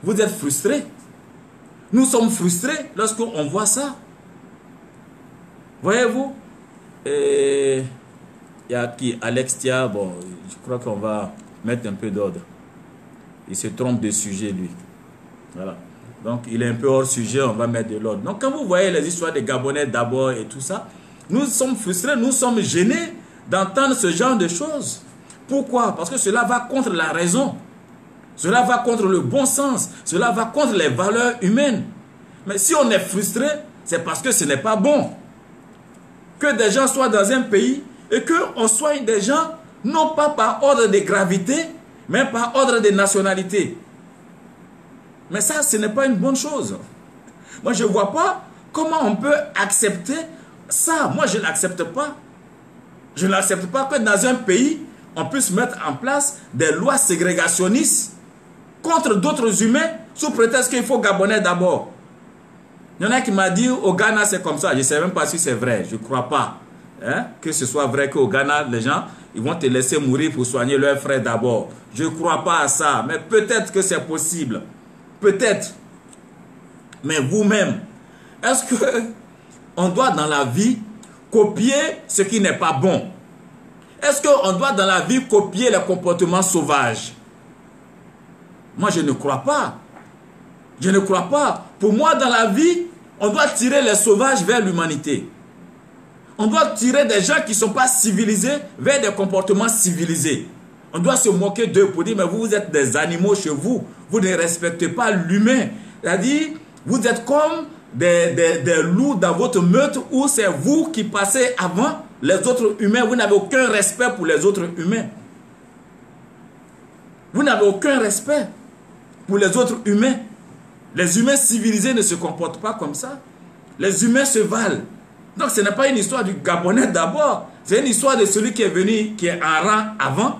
vous êtes frustrés. Nous sommes frustrés lorsqu'on voit ça. Voyez-vous? Et il y a qui? Alex Tia, bon, je crois qu'on va mettre un peu d'ordre. Il se trompe de sujet, lui. Voilà. Donc, il est un peu hors sujet, on va mettre de l'ordre. Donc, quand vous voyez les histoires des Gabonais d'abord et tout ça, nous sommes frustrés, nous sommes gênés d'entendre ce genre de choses. Pourquoi? Parce que cela va contre la raison. Cela va contre le bon sens. Cela va contre les valeurs humaines. Mais si on est frustré, c'est parce que ce n'est pas bon. Que des gens soient dans un pays et qu'on soigne des gens, non pas par ordre de gravité, mais par ordre de nationalité. Mais ça, ce n'est pas une bonne chose. Moi, je ne vois pas comment on peut accepter ça. Moi, je ne l'accepte pas. Je ne l'accepte pas que dans un pays, on puisse mettre en place des lois ségrégationnistes contre d'autres humains sous prétexte qu'il faut Gabonais d'abord. Il y en a qui m'a dit au Ghana c'est comme ça. Je ne sais même pas si c'est vrai. Je ne crois pas hein, que ce soit vrai qu'au Ghana, les gens ils vont te laisser mourir pour soigner leurs frères d'abord. Je ne crois pas à ça. Mais peut-être que c'est possible. Peut-être. Mais vous-même, est-ce qu'on doit dans la vie copier ce qui n'est pas bon? Est-ce qu'on doit dans la vie copier les comportements sauvages? Moi, je ne crois pas. Je ne crois pas. Pour moi, dans la vie, on doit tirer les sauvages vers l'humanité. On doit tirer des gens qui ne sont pas civilisés vers des comportements civilisés. On doit se moquer d'eux pour dire, mais vous êtes des animaux chez vous. Vous ne respectez pas l'humain. C'est-à-dire, vous êtes comme des loups dans votre meute où c'est vous qui passez avant les autres humains. Vous n'avez aucun respect pour les autres humains. Vous n'avez aucun respect pour les autres humains. Les humains civilisés ne se comportent pas comme ça. Les humains se valent. Donc ce n'est pas une histoire du Gabonais d'abord. C'est une histoire de celui qui est venu, qui est en rang avant.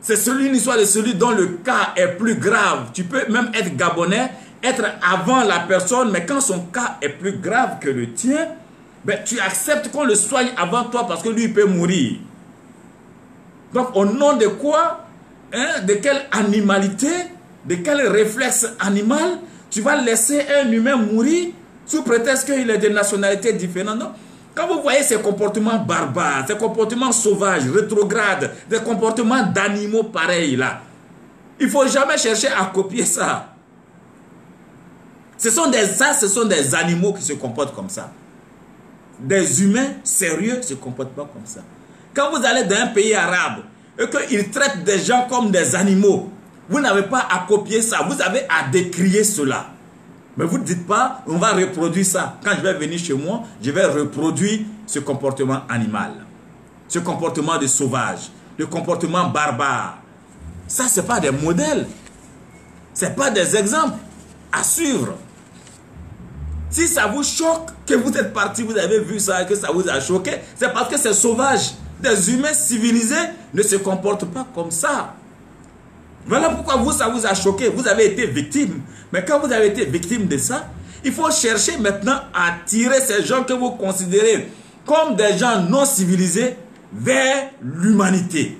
C'est une histoire de celui dont le cas est plus grave. Tu peux même être Gabonais, être avant la personne, mais quand son cas est plus grave que le tien, ben, tu acceptes qu'on le soigne avant toi parce que lui il peut mourir. Donc au nom de quoi, hein, de quelle animalité, de quel réflexe animal, tu vas laisser un humain mourir sous prétexte qu'il est de nationalité différente. Non? Quand vous voyez ces comportements barbares, ces comportements sauvages, rétrogrades, des comportements d'animaux pareils là, il ne faut jamais chercher à copier ça. Ce sont des animaux qui se comportent comme ça. Des humains sérieux ne se comportent pas comme ça. Quand vous allez dans un pays arabe et qu'ils traitent des gens comme des animaux, vous n'avez pas à copier ça, vous avez à décrier cela. Mais vous ne dites pas, on va reproduire ça. Quand je vais venir chez moi, je vais reproduire ce comportement animal. Ce comportement de sauvage, le comportement barbare. Ça, ce n'est pas des modèles. Ce n'est pas des exemples à suivre. Si ça vous choque, que vous êtes parti, vous avez vu ça et que ça vous a choqué, c'est parce que c'est sauvage. Des humains civilisés ne se comportent pas comme ça. Voilà pourquoi vous, ça vous a choqué. Vous avez été victime. Mais quand vous avez été victime de ça, il faut chercher maintenant à tirer ces gens que vous considérez comme des gens non civilisés vers l'humanité.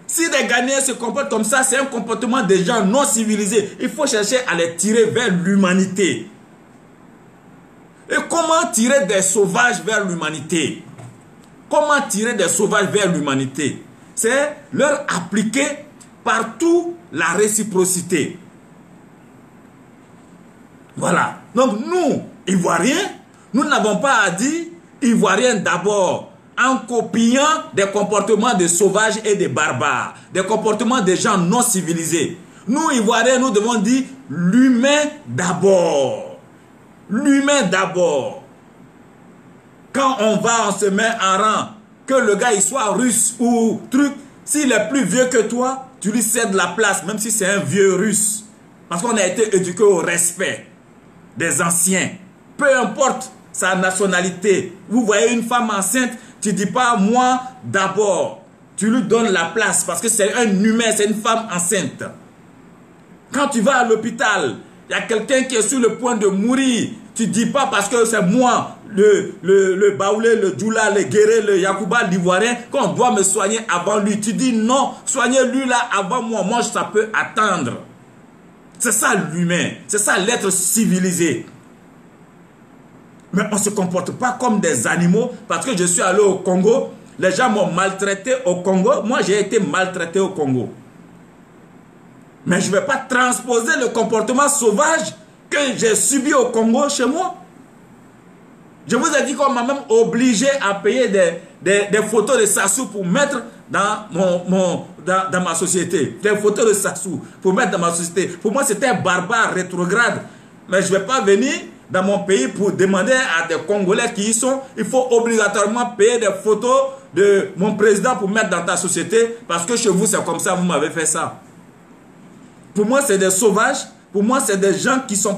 Si les Ghanéens se comportent comme ça, c'est un comportement des gens non civilisés. Il faut chercher à les tirer vers l'humanité. Et comment tirer des sauvages vers l'humanité? Comment tirer des sauvages vers l'humanité? C'est leur appliquer partout la réciprocité. Voilà. Donc nous, Ivoiriens, nous n'avons pas à dire Ivoiriens d'abord en copiant des comportements de sauvages et de barbares, des comportements de gens non civilisés. Nous, Ivoiriens, nous devons dire l'humain d'abord. L'humain d'abord. Quand on se met en rang, que le gars il soit russe ou truc, s'il est plus vieux que toi, tu lui cèdes la place, même si c'est un vieux russe. Parce qu'on a été éduqué au respect des anciens. Peu importe sa nationalité. Vous voyez une femme enceinte, tu ne dis pas moi d'abord. Tu lui donnes la place parce que c'est un humain, c'est une femme enceinte. Quand tu vas à l'hôpital, il y a quelqu'un qui est sur le point de mourir. Tu ne dis pas parce que c'est moi, le Baoulé, le Djoula, le Guéré, le Yacouba, l'Ivoirien, qu'on doit me soigner avant lui. Tu dis non, soignez-lui là avant moi. Moi, ça peut attendre. C'est ça l'humain. C'est ça l'être civilisé. Mais on ne se comporte pas comme des animaux parce que je suis allé au Congo. Les gens m'ont maltraité au Congo. Moi, j'ai été maltraité au Congo. Mais je ne vais pas transposer le comportement sauvage que j'ai subi au Congo chez moi. Je vous ai dit qu'on m'a même obligé à payer des photos de Sassou pour mettre dans, dans ma société. Des photos de Sassou pour mettre dans ma société. Pour moi, c'était barbare, rétrograde. Mais je ne vais pas venir dans mon pays pour demander à des Congolais qui y sont, il faut obligatoirement payer des photos de mon président pour mettre dans ta société. Parce que chez vous, c'est comme ça, vous m'avez fait ça. Pour moi, c'est des sauvages. Pour moi, c'est des gens qui n'ont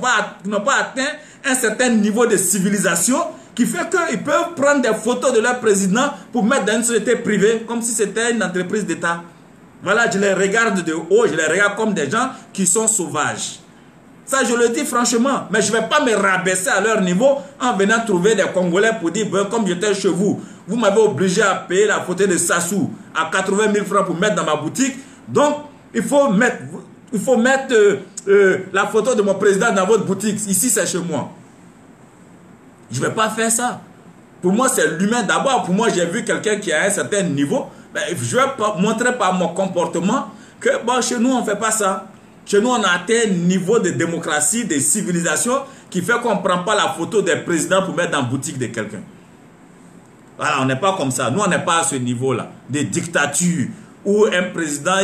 pas atteint un certain niveau de civilisation qui fait qu'ils peuvent prendre des photos de leur président pour mettre dans une société privée comme si c'était une entreprise d'État. Voilà, je les regarde de haut, je les regarde comme des gens qui sont sauvages. Ça, je le dis franchement, mais je ne vais pas me rabaisser à leur niveau en venant trouver des Congolais pour dire, ben, comme j'étais chez vous, vous m'avez obligé à payer la photo de Sassou à 80 000 francs pour mettre dans ma boutique. Donc, il faut mettre la photo de mon président dans votre boutique. Ici, c'est chez moi. Je ne vais pas faire ça. Pour moi, c'est l'humain d'abord. Pour moi, j'ai vu quelqu'un qui a un certain niveau. Ben, je vais montrer par mon comportement que bon, chez nous, on ne fait pas ça. Chez nous, on a atteint un niveau de démocratie, de civilisation qui fait qu'on ne prend pas la photo des présidents pour mettre dans la boutique de quelqu'un. Voilà, on n'est pas comme ça. Nous, on n'est pas à ce niveau-là de dictature où un président,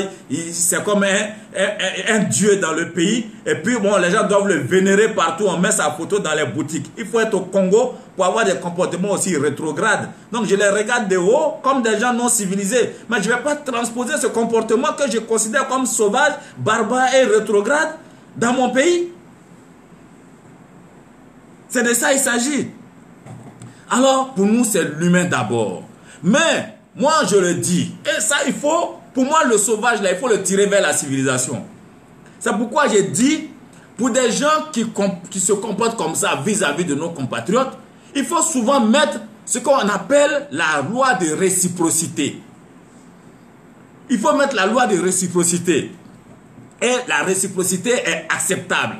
c'est comme un dieu dans le pays. Et puis, bon, les gens doivent le vénérer partout. On met sa photo dans les boutiques. Il faut être au Congo pour avoir des comportements aussi rétrogrades. Donc, je les regarde de haut comme des gens non civilisés. Mais je ne vais pas transposer ce comportement que je considère comme sauvage, barbare et rétrograde dans mon pays. C'est de ça qu'il s'agit. Alors, pour nous, c'est l'humain d'abord. Mais, moi, je le dis, et ça, il faut, pour moi, le sauvage, là, il faut le tirer vers la civilisation. C'est pourquoi j'ai dit, pour des gens qui se comportent comme ça vis-à-vis de nos compatriotes, il faut souvent mettre ce qu'on appelle la loi de réciprocité. Il faut mettre la loi de réciprocité. Et la réciprocité est acceptable.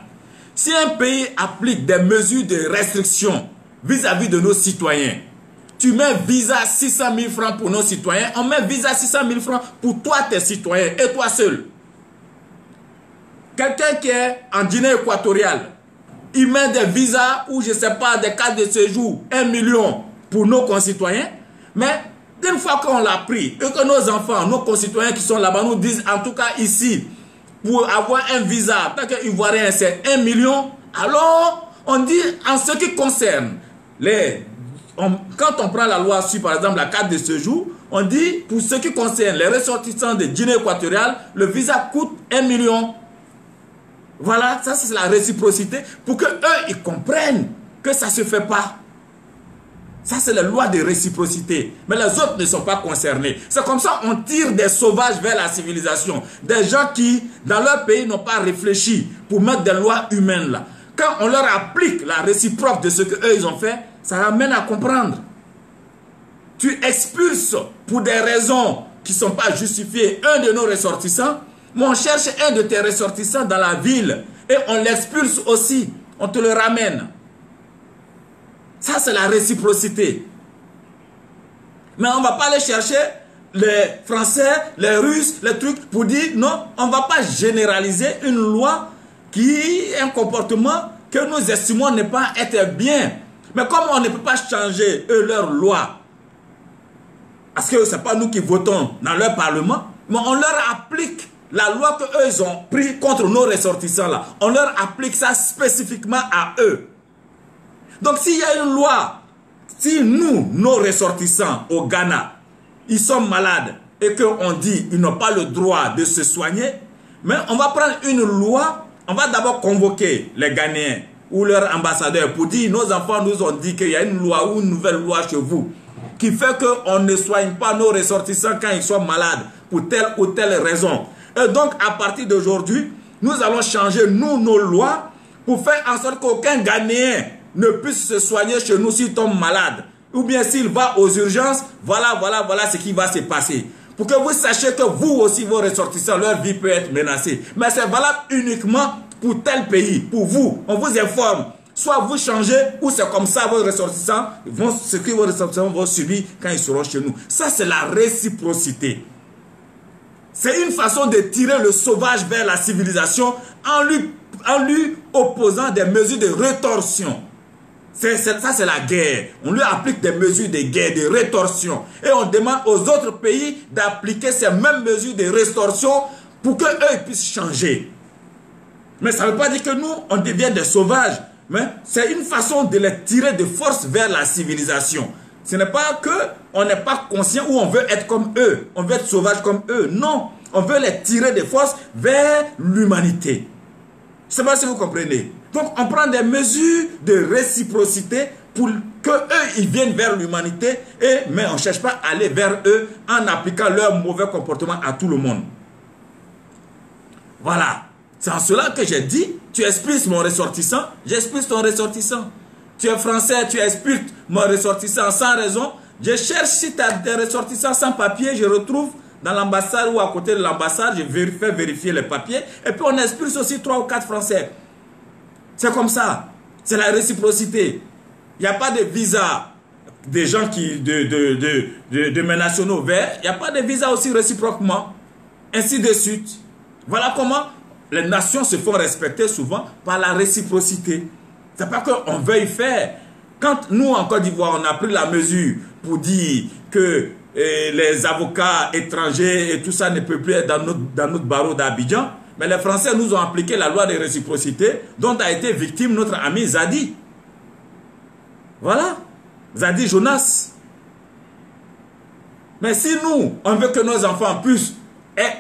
Si un pays applique des mesures de restriction vis-à-vis de nos citoyens, tu mets visa 600 000 francs pour nos citoyens, on met visa 600 000 francs pour toi, tes citoyens, et toi seul. Quelqu'un qui est en Guinée équatoriale, il met des visas ou je ne sais pas, des cartes de séjour, 1 million pour nos concitoyens. Mais une fois qu'on l'a pris et que nos enfants, nos concitoyens qui sont là-bas nous disent, en tout cas ici, pour avoir un visa, tant qu'Ivoirien, c'est 1 million, alors on dit en ce qui concerne quand on prend la loi sur, par exemple, la carte de séjour, on dit, pour ce qui concerne les ressortissants de Guinée équatoriale, le visa coûte 1 million. Voilà, ça c'est la réciprocité, pour que eux ils comprennent que ça ne se fait pas. Ça c'est la loi de réciprocité. Mais les autres ne sont pas concernés. C'est comme ça on tire des sauvages vers la civilisation. Des gens qui, dans leur pays, n'ont pas réfléchi pour mettre des lois humaines là. Quand on leur applique la réciproque de ce qu'eux ils ont fait, ça amène à comprendre. Tu expulses pour des raisons qui ne sont pas justifiées un de nos ressortissants, mais on cherche un de tes ressortissants dans la ville et on l'expulse aussi. On te le ramène. Ça, c'est la réciprocité. Mais on ne va pas aller chercher les Français, les Russes, les trucs pour dire non, on ne va pas généraliser une loi qui est un comportement que nous estimons ne pas être bien. Mais comme on ne peut pas changer eux leur loi, parce que ce n'est pas nous qui votons dans leur parlement, mais on leur applique la loi qu'eux ils ont pris contre nos ressortissants là. On leur applique ça spécifiquement à eux. Donc s'il y a une loi, si nous, nos ressortissants au Ghana, ils sont malades et qu'on dit qu'ils n'ont pas le droit de se soigner, mais on va prendre une loi, on va d'abord convoquer les Ghanéens ou leurs ambassadeurs pour dire nos enfants nous ont dit qu'il y a une loi ou une nouvelle loi chez vous qui fait qu'on ne soigne pas nos ressortissants quand ils sont malades pour telle ou telle raison. Et donc à partir d'aujourd'hui, nous allons changer nos lois pour faire en sorte qu'aucun Ghanéen ne puisse se soigner chez nous s'il tombe malade. Ou bien s'il va aux urgences, voilà ce qui va se passer. Pour que vous sachiez que vous aussi, vos ressortissants, leur vie peut être menacée. Mais c'est valable uniquement pour tel pays, pour vous. On vous informe. Soit vous changez, ou c'est comme ça vos ressortissants vont subir quand ils seront chez nous. Ça, c'est la réciprocité. C'est une façon de tirer le sauvage vers la civilisation en lui opposant des mesures de rétorsion. Ça, c'est la guerre. On lui applique des mesures de guerre, de rétorsion. Et on demande aux autres pays d'appliquer ces mêmes mesures de rétorsion pour qu'eux puissent changer. Mais ça ne veut pas dire que nous, on devient des sauvages. Mais c'est une façon de les tirer de force vers la civilisation. Ce n'est pas qu'on n'est pas conscient ou on veut être comme eux. On veut être sauvage comme eux. Non, on veut les tirer de force vers l'humanité. Je ne sais pas si vous comprenez. Donc, on prend des mesures de réciprocité pour qu'eux, ils viennent vers l'humanité, mais on ne cherche pas à aller vers eux en appliquant leur mauvais comportement à tout le monde. Voilà. C'est en cela que j'ai dit, tu expulses mon ressortissant, j'expulse ton ressortissant. Tu es français, tu expulses mon ressortissant sans raison. Je cherche si tu as des ressortissants sans papier, je retrouve dans l'ambassade ou à côté de l'ambassade, je fais vérifier les papiers. Et puis on expulse aussi 3 ou 4 Français. C'est comme ça. C'est la réciprocité. Il n'y a pas de visa des gens de mes nationaux verts. Il n'y a pas de visa aussi réciproquement. Ainsi de suite. Voilà comment les nations se font respecter souvent par la réciprocité. Ce n'est pas qu'on veuille faire. Quand nous, en Côte d'Ivoire, on a pris la mesure pour dire que les avocats étrangers et tout ça ne peut plus être dans notre barreau d'Abidjan, mais les Français nous ont appliqué la loi de réciprocité dont a été victime notre ami Zadi. Voilà. Zadi Jonas. Mais si nous, on veut que nos enfants puissent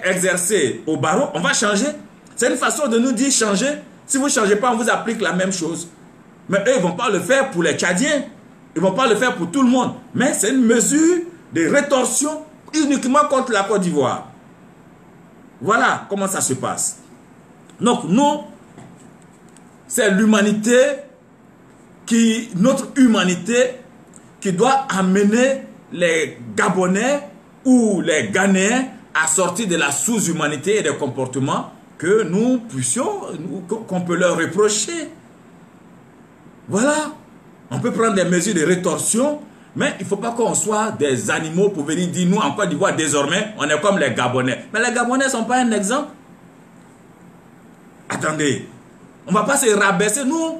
exercer au barreau, on va changer. C'est une façon de nous dire changer. Si vous ne changez pas, on vous applique la même chose. Mais eux, ils ne vont pas le faire pour les Tchadiens. Ils ne vont pas le faire pour tout le monde. Mais c'est une mesure de rétorsion uniquement contre la Côte d'Ivoire. Voilà comment ça se passe. Donc nous, c'est l'humanité notre humanité qui doit amener les Gabonais ou les Ghanéens à sortir de la sous-humanité et des comportements que nous puissions, qu'on peut leur reprocher. Voilà. On peut prendre des mesures de rétorsion, mais il ne faut pas qu'on soit des animaux pour venir dire, nous en Côte d'Ivoire, désormais, on est comme les Gabonais. Mais les Gabonais ne sont pas un exemple. Attendez, on ne va pas se rabaisser. Nous,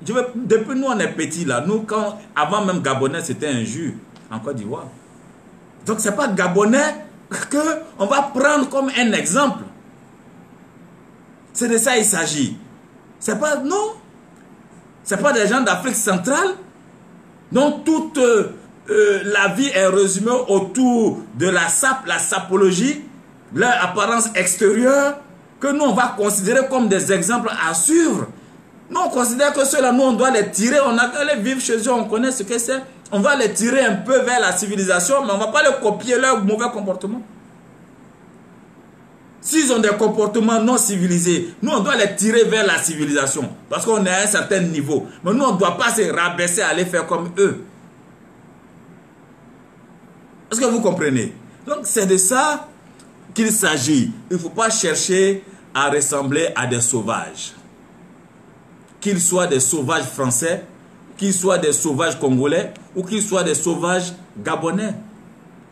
Depuis nous, on est petits là. Nous, avant même Gabonais, c'était un jus en Côte d'Ivoire. Donc, ce n'est pas Gabonais qu'on va prendre comme un exemple. C'est de ça il s'agit. C'est pas, non. C'est pas des gens d'Afrique centrale dont toute la vie est résumée autour de la sape, la sapologie, leur apparence extérieure, que nous, on va considérer comme des exemples à suivre. Nous, on considère que ceux-là, nous, on doit les tirer. On a qu'à les vivre chez eux, on connaît ce que c'est. On va les tirer un peu vers la civilisation, mais on ne va pas les copier leur mauvais comportement. S'ils ont des comportements non civilisés, nous, on doit les tirer vers la civilisation. Parce qu'on est à un certain niveau. Mais nous, on ne doit pas se rabaisser à aller faire comme eux. Est-ce que vous comprenez? Donc, c'est de ça qu'il s'agit. Il ne faut pas chercher à ressembler à des sauvages. Qu'ils soient des sauvages français, qu'ils soient des sauvages congolais, ou qu'ils soient des sauvages gabonais.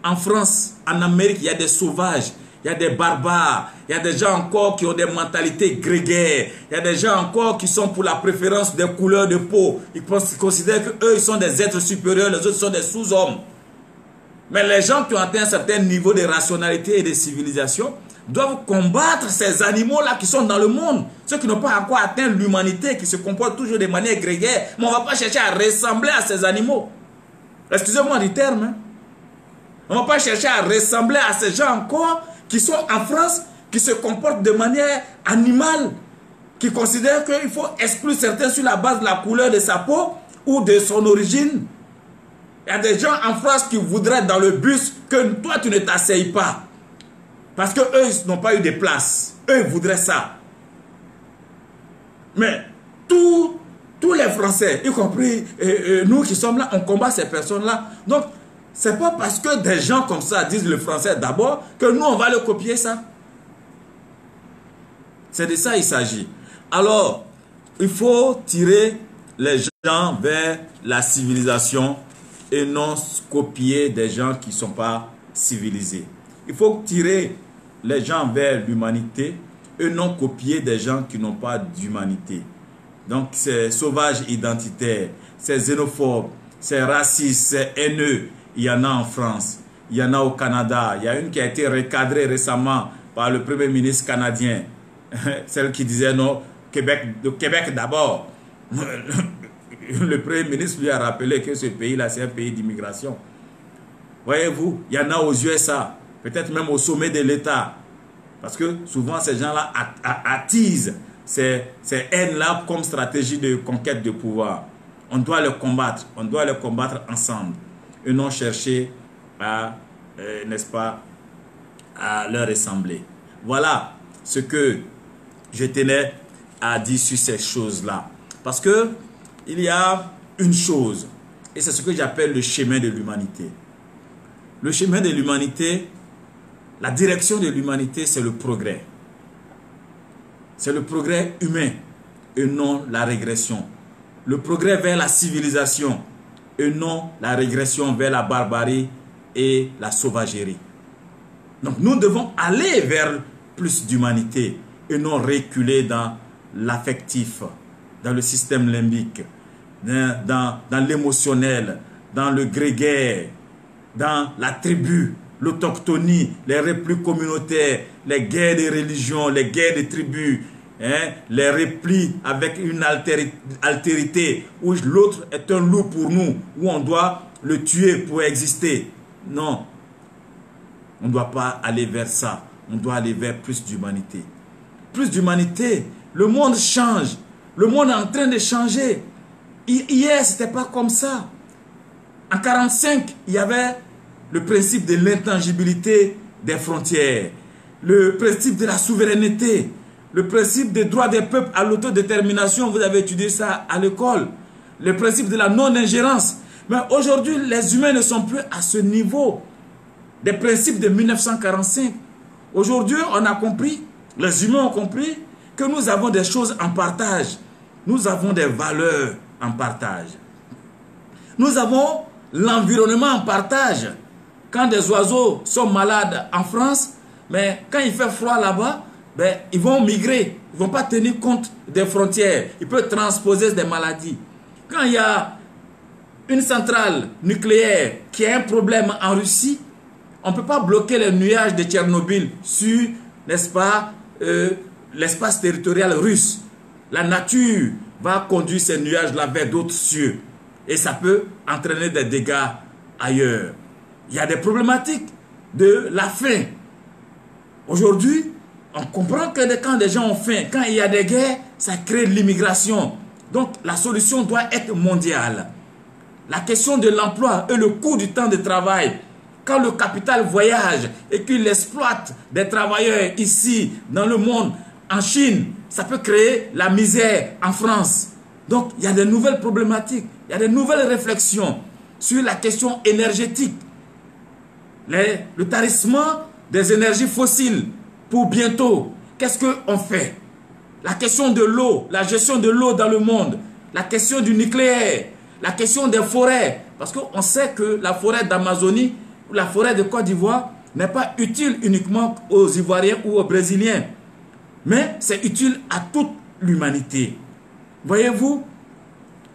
En France, en Amérique, il y a des sauvages, il y a des barbares, il y a des gens encore qui ont des mentalités grégaires, il y a des gens encore qui sont pour la préférence des couleurs de peau. Ils considèrent qu'eux, ils sont des êtres supérieurs, les autres sont des sous-hommes. Mais les gens qui ont atteint un certain niveau de rationalité et de civilisation doivent combattre ces animaux-là qui sont dans le monde. Ceux qui n'ont pas encore atteint l'humanité, qui se comportent toujours de manière grégaire. Mais on ne va pas chercher à ressembler à ces animaux. Excusez-moi du terme. Hein? On ne va pas chercher à ressembler à ces gens encore qui sont en France, qui se comportent de manière animale, qui considèrent qu'il faut exclure certains sur la base de la couleur de sa peau ou de son origine. Il y a des gens en France qui voudraient dans le bus que toi tu ne t'asseyes pas. Parce qu'eux ils n'ont pas eu de place. Eux ils voudraient ça. Mais tous les Français, y compris nous qui sommes là, on combat ces personnes-là. Donc, ce n'est pas parce que des gens comme ça disent le français d'abord que nous on va le copier ça. C'est de ça il s'agit. Alors, il faut tirer les gens vers la civilisation et non copier des gens qui ne sont pas civilisés. Il faut tirer les gens vers l'humanité et non copier des gens qui n'ont pas d'humanité. Donc, c'est sauvage identitaire, c'est xénophobe, c'est raciste, c'est haineux. Il y en a en France, il y en a au Canada. Il y a une qui a été recadrée récemment par le Premier ministre canadien. Celle qui disait non, le Québec d'abord. Le Premier ministre lui a rappelé que ce pays-là, c'est un pays d'immigration. Voyez-vous, il y en a aux USA, peut-être même au sommet de l'État. Parce que souvent, ces gens-là attisent ces haines-là comme stratégie de conquête de pouvoir. On doit les combattre ensemble. Et non chercher à, n'est-ce pas, à leur ressembler. Voilà ce que je tenais à dire sur ces choses-là. Parce que il y a une chose, et c'est ce que j'appelle le chemin de l'humanité. Le chemin de l'humanité, la direction de l'humanité, c'est le progrès. C'est le progrès humain et non la régression. Le progrès vers la civilisation et non la régression vers la barbarie et la sauvagerie. Donc nous devons aller vers plus d'humanité et non reculer dans l'affectif, dans le système limbique, dans l'émotionnel, dans le grégaire, dans la tribu, l'autochtonie, les replis communautaires, les guerres de religion, les guerres de tribus, les replis avec une altérité, où l'autre est un loup pour nous, où on doit le tuer pour exister. Non, on ne doit pas aller vers ça, on doit aller vers plus d'humanité. Plus d'humanité, le monde change, le monde est en train de changer. Hier, ce n'était pas comme ça. En 1945, il y avait le principe de l'intangibilité des frontières, le principe de la souveraineté, le principe des droits des peuples à l'autodétermination. Vous avez étudié ça à l'école. Le principe de la non-ingérence. Mais aujourd'hui, les humains ne sont plus à ce niveau des principes de 1945. Aujourd'hui, on a compris, les humains ont compris que nous avons des choses en partage. Nous avons des valeurs en partage. Nous avons l'environnement en partage. Quand des oiseaux sont malades en France, mais quand il fait froid là-bas, ben, ils vont migrer Ils ne vont pas tenir compte des frontières. Ils peuvent transposer des maladies. Quand il y a une centrale nucléaire qui a un problème en Russie, on ne peut pas bloquer les nuages de Tchernobyl sur, n'est-ce pas, l'espace territorial russe. La nature va conduire ces nuages-là vers d'autres cieux. Et ça peut entraîner des dégâts ailleurs. Il y a des problématiques de la faim. Aujourd'hui, on comprend que quand des gens ont faim, quand il y a des guerres, ça crée l'immigration. Donc la solution doit être mondiale. La question de l'emploi et le coût du temps de travail. Quand le capital voyage et qu'il exploite des travailleurs ici, dans le monde, en Chine, ça peut créer la misère en France. Donc, il y a de nouvelles problématiques, il y a de nouvelles réflexions sur la question énergétique. Le tarissement des énergies fossiles pour bientôt. Qu'est-ce qu'on fait? La question de l'eau, la gestion de l'eau dans le monde, la question du nucléaire, la question des forêts. Parce qu'on sait que la forêt d'Amazonie, la forêt de Côte d'Ivoire n'est pas utile uniquement aux Ivoiriens ou aux Brésiliens, mais c'est utile à toute l'humanité. Voyez-vous,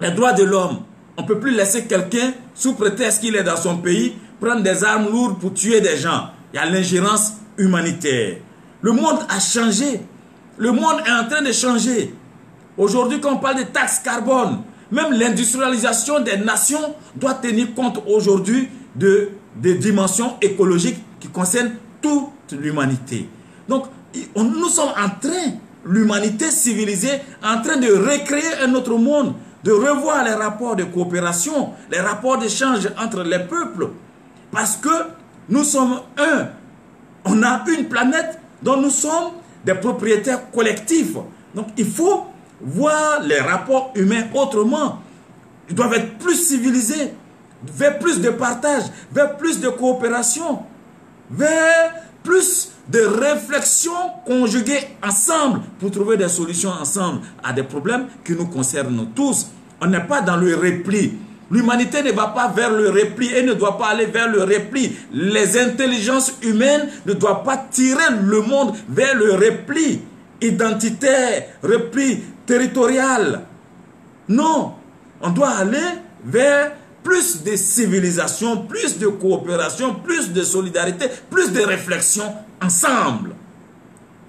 les droits de l'homme, on ne peut plus laisser quelqu'un, sous prétexte qu'il est dans son pays, prendre des armes lourdes pour tuer des gens. Il y a l'ingérence humanitaire. Le monde a changé. Le monde est en train de changer. Aujourd'hui, quand on parle de taxes carbone, même l'industrialisation des nations doit tenir compte aujourd'hui des dimensions écologiques qui concernent toute l'humanité. Donc, nous sommes en train, l'humanité civilisée, en train de recréer un autre monde, de revoir les rapports de coopération, les rapports d'échange entre les peuples. Parce que nous sommes un. On a une planète dont nous sommes des propriétaires collectifs. Donc, il faut voir les rapports humains autrement. Ils doivent être plus civilisés, vers plus de partage, vers plus de coopération, vers plus de réflexion conjuguée ensemble pour trouver des solutions ensemble à des problèmes qui nous concernent tous. On n'est pas dans le repli. L'humanité ne va pas vers le repli et ne doit pas aller vers le repli. Les intelligences humaines ne doivent pas tirer le monde vers le repli identitaire, repli territorial. Non, on doit aller vers plus de civilisation, plus de coopération, plus de solidarité, plus de réflexion ensemble.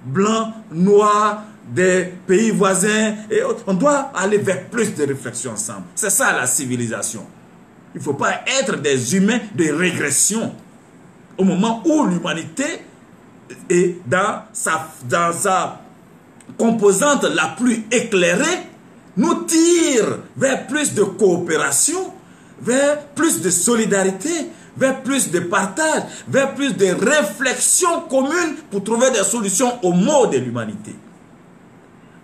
Blanc, noir, des pays voisins et autres. On doit aller vers plus de réflexion ensemble. C'est ça la civilisation. Il ne faut pas être des humains de régression. Au moment où l'humanité est dans sa composante la plus éclairée, nous tire vers plus de coopération, vers plus de solidarité, vers plus de partage, vers plus de réflexion commune pour trouver des solutions aux maux de l'humanité.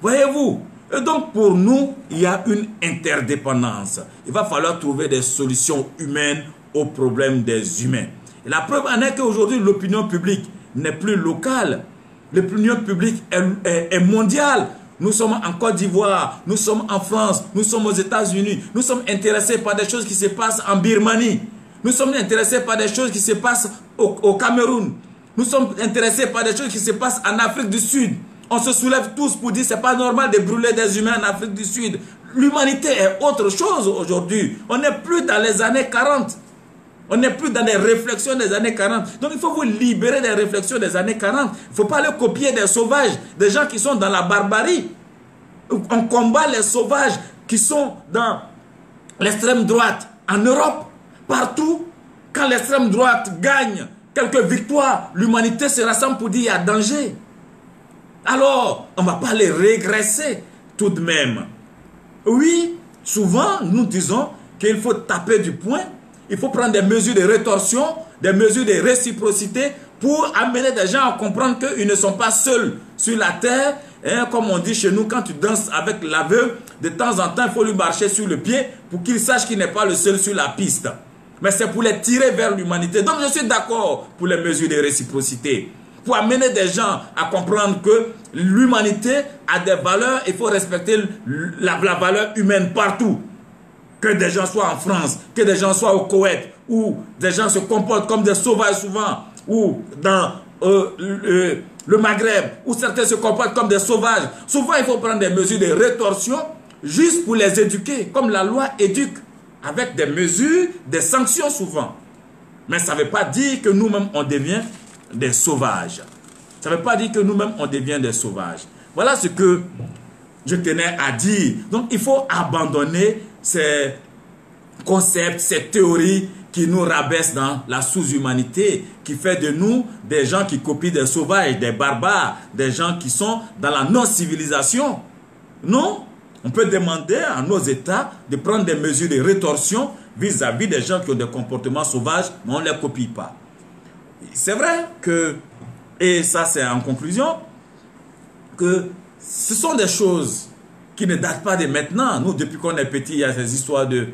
Voyez-vous? Et donc pour nous, il y a une interdépendance. Il va falloir trouver des solutions humaines aux problèmes des humains. Et la preuve en est qu'aujourd'hui, l'opinion publique n'est plus locale. L'opinion publique est mondiale. Nous sommes en Côte d'Ivoire, nous sommes en France, nous sommes aux États-Unis. Nous sommes intéressés par des choses qui se passent en Birmanie. Nous sommes intéressés par des choses qui se passent au Cameroun. Nous sommes intéressés par des choses qui se passent en Afrique du Sud. On se soulève tous pour dire que ce n'est pas normal de brûler des humains en Afrique du Sud. L'humanité est autre chose aujourd'hui. On n'est plus dans les années 40. On n'est plus dans les réflexions des années 40. Donc il faut vous libérer des réflexions des années 40. Il ne faut pas aller copier des sauvages, des gens qui sont dans la barbarie. On combat les sauvages qui sont dans l'extrême droite en Europe, partout. Quand l'extrême droite gagne quelques victoires, l'humanité se rassemble pour dire qu'il y a danger. Alors, on ne va pas les régresser tout de même. Oui, souvent, nous disons qu'il faut taper du poing, il faut prendre des mesures de rétorsion, des mesures de réciprocité pour amener des gens à comprendre qu'ils ne sont pas seuls sur la terre. Hein, comme on dit chez nous, quand tu danses avec l'aveugle, de temps en temps, il faut lui marcher sur le pied pour qu'il sache qu'il n'est pas le seul sur la piste. Mais c'est pour les tirer vers l'humanité. Donc, je suis d'accord pour les mesures de réciprocité. Pour amener des gens à comprendre que l'humanité a des valeurs, il faut respecter la valeur humaine partout. Que des gens soient en France, que des gens soient au Koweït, où des gens se comportent comme des sauvages souvent, ou le Maghreb, où certains se comportent comme des sauvages. Souvent, il faut prendre des mesures de rétorsion juste pour les éduquer, comme la loi éduque, avec des mesures, des sanctions souvent. Mais ça ne veut pas dire que nous-mêmes, on devient des sauvages. Ça ne veut pas dire que nous-mêmes, on devient des sauvages. Voilà ce que je tenais à dire. Donc, il faut abandonner ces concepts, ces théories qui nous rabaissent dans la sous-humanité, qui fait de nous des gens qui copient des sauvages, des barbares, des gens qui sont dans la non-civilisation. Non, on peut demander à nos États de prendre des mesures de rétorsion vis-à-vis des gens qui ont des comportements sauvages, mais on ne les copie pas. C'est vrai que, et ça c'est en conclusion, que ce sont des choses qui ne datent pas de maintenant. Nous, depuis qu'on est petit, il y a ces histoires de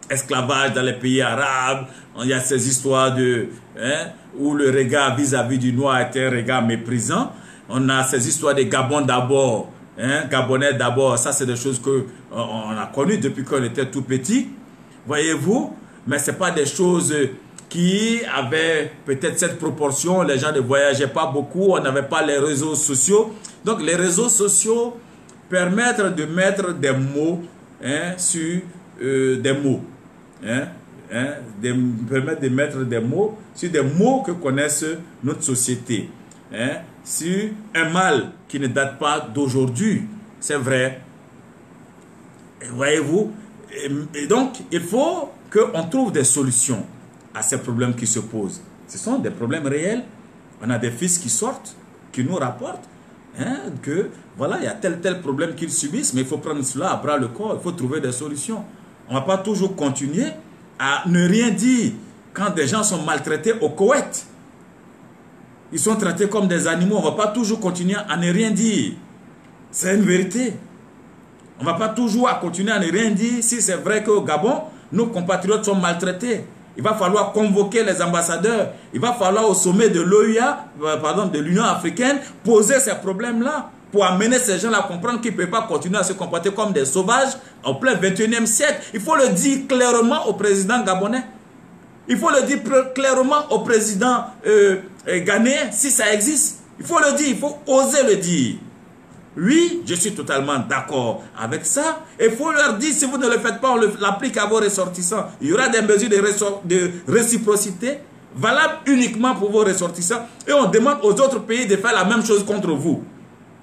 esclavage dans les pays arabes, il y a ces histoires de, où le regard vis-à-vis du noir était un regard méprisant. On a ces histoires de Gabon d'abord, Gabonais d'abord. Ça, c'est des choses que on a connues depuis qu'on était tout petit. Voyez-vous, mais ce n'est pas des choses qui avaient peut-être cette proportion. Les gens ne voyageaient pas beaucoup, on n'avait pas les réseaux sociaux. Donc, les réseaux sociaux permettent de mettre des mots sur des mots. Permettre de mettre des mots sur des mots que connaissent notre société. Sur un mal qui ne date pas d'aujourd'hui. C'est vrai. Voyez-vous? Et donc, il faut qu'on trouve des solutions à ces problèmes qui se posent. Ce sont des problèmes réels. On a des fils qui sortent, qui nous rapportent que voilà, il y a tel problème qu'ils subissent, mais il faut prendre cela à bras le corps, il faut trouver des solutions. On ne va pas toujours continuer à ne rien dire quand des gens sont maltraités au Koweït. Ils sont traités comme des animaux. On ne va pas toujours continuer à ne rien dire. C'est une vérité. On ne va pas toujours continuer à ne rien dire si c'est vrai qu'au Gabon, nos compatriotes sont maltraités. Il va falloir convoquer les ambassadeurs. Il va falloir au sommet de l'OUA, de l'Union africaine, poser ces problèmes-là pour amener ces gens-là à comprendre qu'ils ne peuvent pas continuer à se comporter comme des sauvages en plein 21e siècle. Il faut le dire clairement au président gabonais. Il faut le dire clairement au président ghanéen, si ça existe. Il faut le dire, il faut oser le dire. Oui, je suis totalement d'accord avec ça. Il faut leur dire, si vous ne le faites pas, on l'applique à vos ressortissants. Il y aura des mesures de réciprocité valables uniquement pour vos ressortissants. Et on demande aux autres pays de faire la même chose contre vous.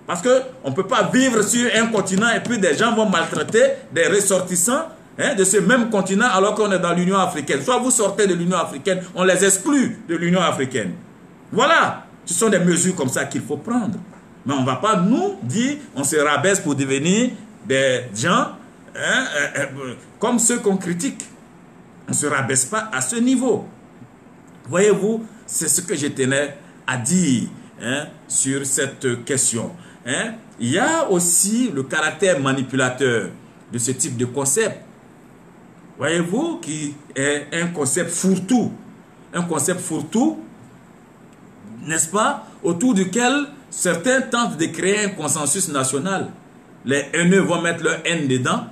Parce qu'on ne peut pas vivre sur un continent et puis des gens vont maltraiter des ressortissants de ce même continent alors qu'on est dans l'Union africaine. Soit vous sortez de l'Union africaine, on les exclut de l'Union africaine. Voilà, ce sont des mesures comme ça qu'il faut prendre. Mais on ne va pas nous dire, on se rabaisse pour devenir des gens comme ceux qu'on critique. On ne se rabaisse pas à ce niveau. Voyez-vous, c'est ce que je tenais à dire sur cette question. Il y a aussi le caractère manipulateur de ce type de concept. Voyez-vous, qui est un concept fourre-tout. Un concept fourre-tout, n'est-ce pas, autour duquel certains tentent de créer un consensus national. Les haineux vont mettre leur haine dedans.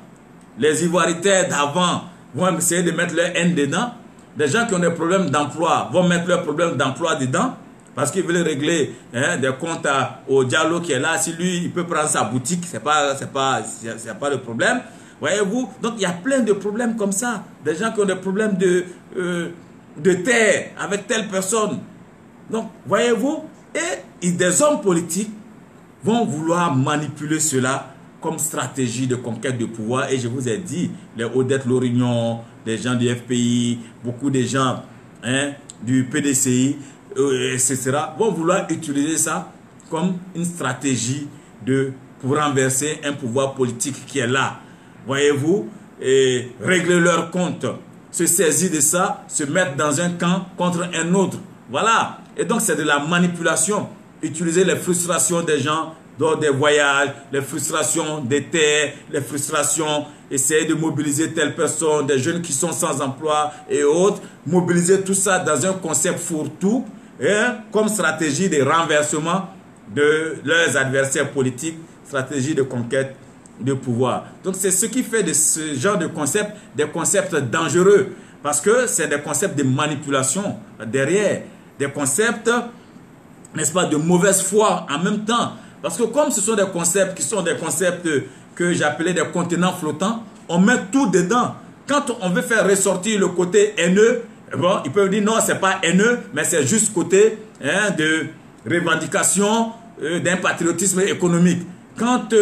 Les ivoiritaires d'avant vont essayer de mettre leur haine dedans. Les gens qui ont des problèmes d'emploi vont mettre leurs problèmes d'emploi dedans. Parce qu'ils veulent régler des comptes au Diallo qui est là. Si lui, il peut prendre sa boutique, c'est pas le problème. Voyez-vous? Donc, il y a plein de problèmes comme ça. Des gens qui ont des problèmes de terre avec telle personne. Donc, voyez-vous? Et des hommes politiques vont vouloir manipuler cela comme stratégie de conquête de pouvoir. Et je vous ai dit, les Odette Lorignon, les gens du FPI, beaucoup de gens du PDCI, etc., vont vouloir utiliser ça comme une stratégie pour renverser un pouvoir politique qui est là. Voyez-vous, et régler leur compte, se saisir de ça, se mettre dans un camp contre un autre. Voilà. Et donc, c'est de la manipulation. Utiliser les frustrations des gens dans des voyages, les frustrations des terres, les frustrations, essayer de mobiliser telle personne, des jeunes qui sont sans emploi et autres. Mobiliser tout ça dans un concept fourre-tout, comme stratégie de renversement de leurs adversaires politiques, stratégie de conquête de pouvoir. Donc, c'est ce qui fait de ce genre de concept des concepts dangereux. Parce que c'est des concepts de manipulation derrière. Des concepts n'est-ce pas, de mauvaise foi en même temps. Parce que comme ce sont des concepts qui sont des concepts que j'appelais des contenants flottants, on met tout dedans. Quand on veut faire ressortir le côté haineux, bon, ils peuvent dire non, c'est pas haineux, mais c'est juste côté de revendication d'un patriotisme économique. Quand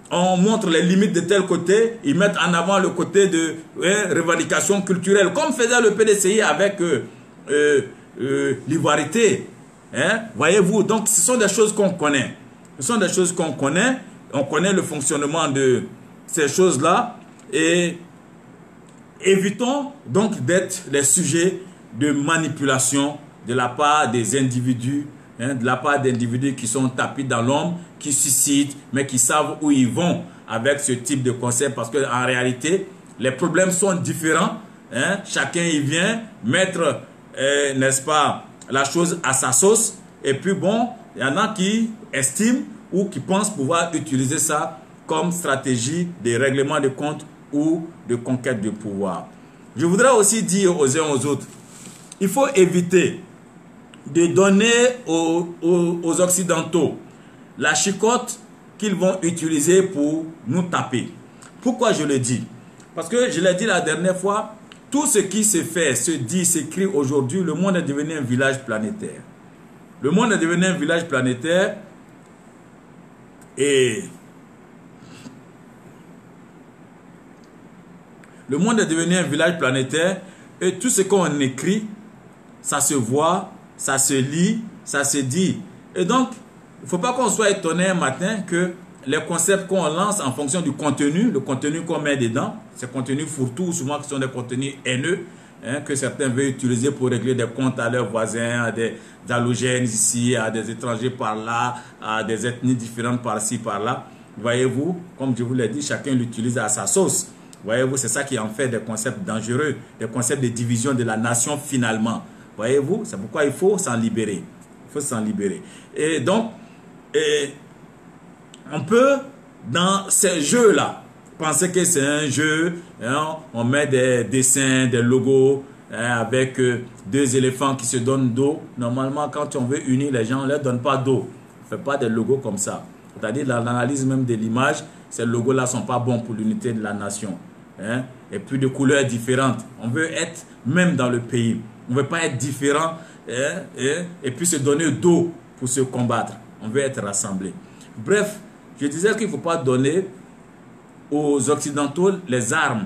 on montre les limites de tel côté, ils mettent en avant le côté de revendication culturelle, comme faisait le PDCI avec l'ivoirité. Voyez-vous, donc ce sont des choses qu'on connaît. Ce sont des choses qu'on connaît. On connaît le fonctionnement de ces choses-là. Et évitons donc d'être les sujets de manipulation de la part des individus, de la part d'individus qui sont tapis dans l'ombre, qui suscitent, mais qui savent où ils vont avec ce type de concept. Parce qu'en réalité, les problèmes sont différents. Chacun y vient mettre, n'est-ce pas, la chose à sa sauce. Et puis bon, il y en a qui estiment ou qui pensent pouvoir utiliser ça comme stratégie de règlement de comptes ou de conquête de pouvoir. Je voudrais aussi dire aux uns aux autres, il faut éviter de donner aux Occidentaux la chicotte qu'ils vont utiliser pour nous taper. Pourquoi je le dis? Parce que je l'ai dit la dernière fois, tout ce qui se fait, se dit, s'écrit aujourd'hui, le monde est devenu un village planétaire. Le monde est devenu un village planétaire et le monde est devenu un village planétaire et tout ce qu'on écrit, ça se voit, ça se lit, ça se dit. Et donc, il ne faut pas qu'on soit étonné un matin que les concepts qu'on lance en fonction du contenu, le contenu qu'on met dedans, ces contenus fourre-tout, souvent qui sont des contenus haineux, que certains veulent utiliser pour régler des comptes à leurs voisins, à des allogènes ici, à des étrangers par là, à des ethnies différentes par-ci, par-là. Voyez-vous, comme je vous l'ai dit, chacun l'utilise à sa sauce. Voyez-vous, c'est ça qui en fait des concepts dangereux, des concepts de division de la nation finalement. Voyez-vous, c'est pourquoi il faut s'en libérer. Il faut s'en libérer. Et donc, on peut, dans ces jeux-là, penser que c'est un jeu, on met des dessins, des logos, avec deux éléphants qui se donnent dos. Normalement, quand on veut unir les gens, on ne leur donne pas dos. On ne fait pas des logos comme ça. C'est-à-dire, l'analyse même de l'image, ces logos-là ne sont pas bons pour l'unité de la nation. Et puis de couleurs différentes. On veut être même dans le pays. On ne veut pas être différent et puis se donner dos pour se combattre. On veut être rassemblés. Bref, je disais qu'il ne faut pas donner aux Occidentaux les armes.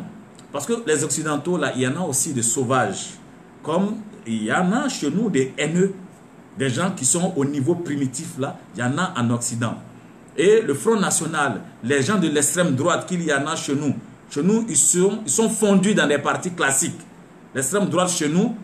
Parce que les Occidentaux, là, il y en a aussi des sauvages. Comme il y en a chez nous des haineux, des gens qui sont au niveau primitif, là, il y en a en Occident. Et le Front National, les gens de l'extrême droite qu'il y en a chez nous, ils sont fondus dans des partis classiques. L'extrême droite chez nous,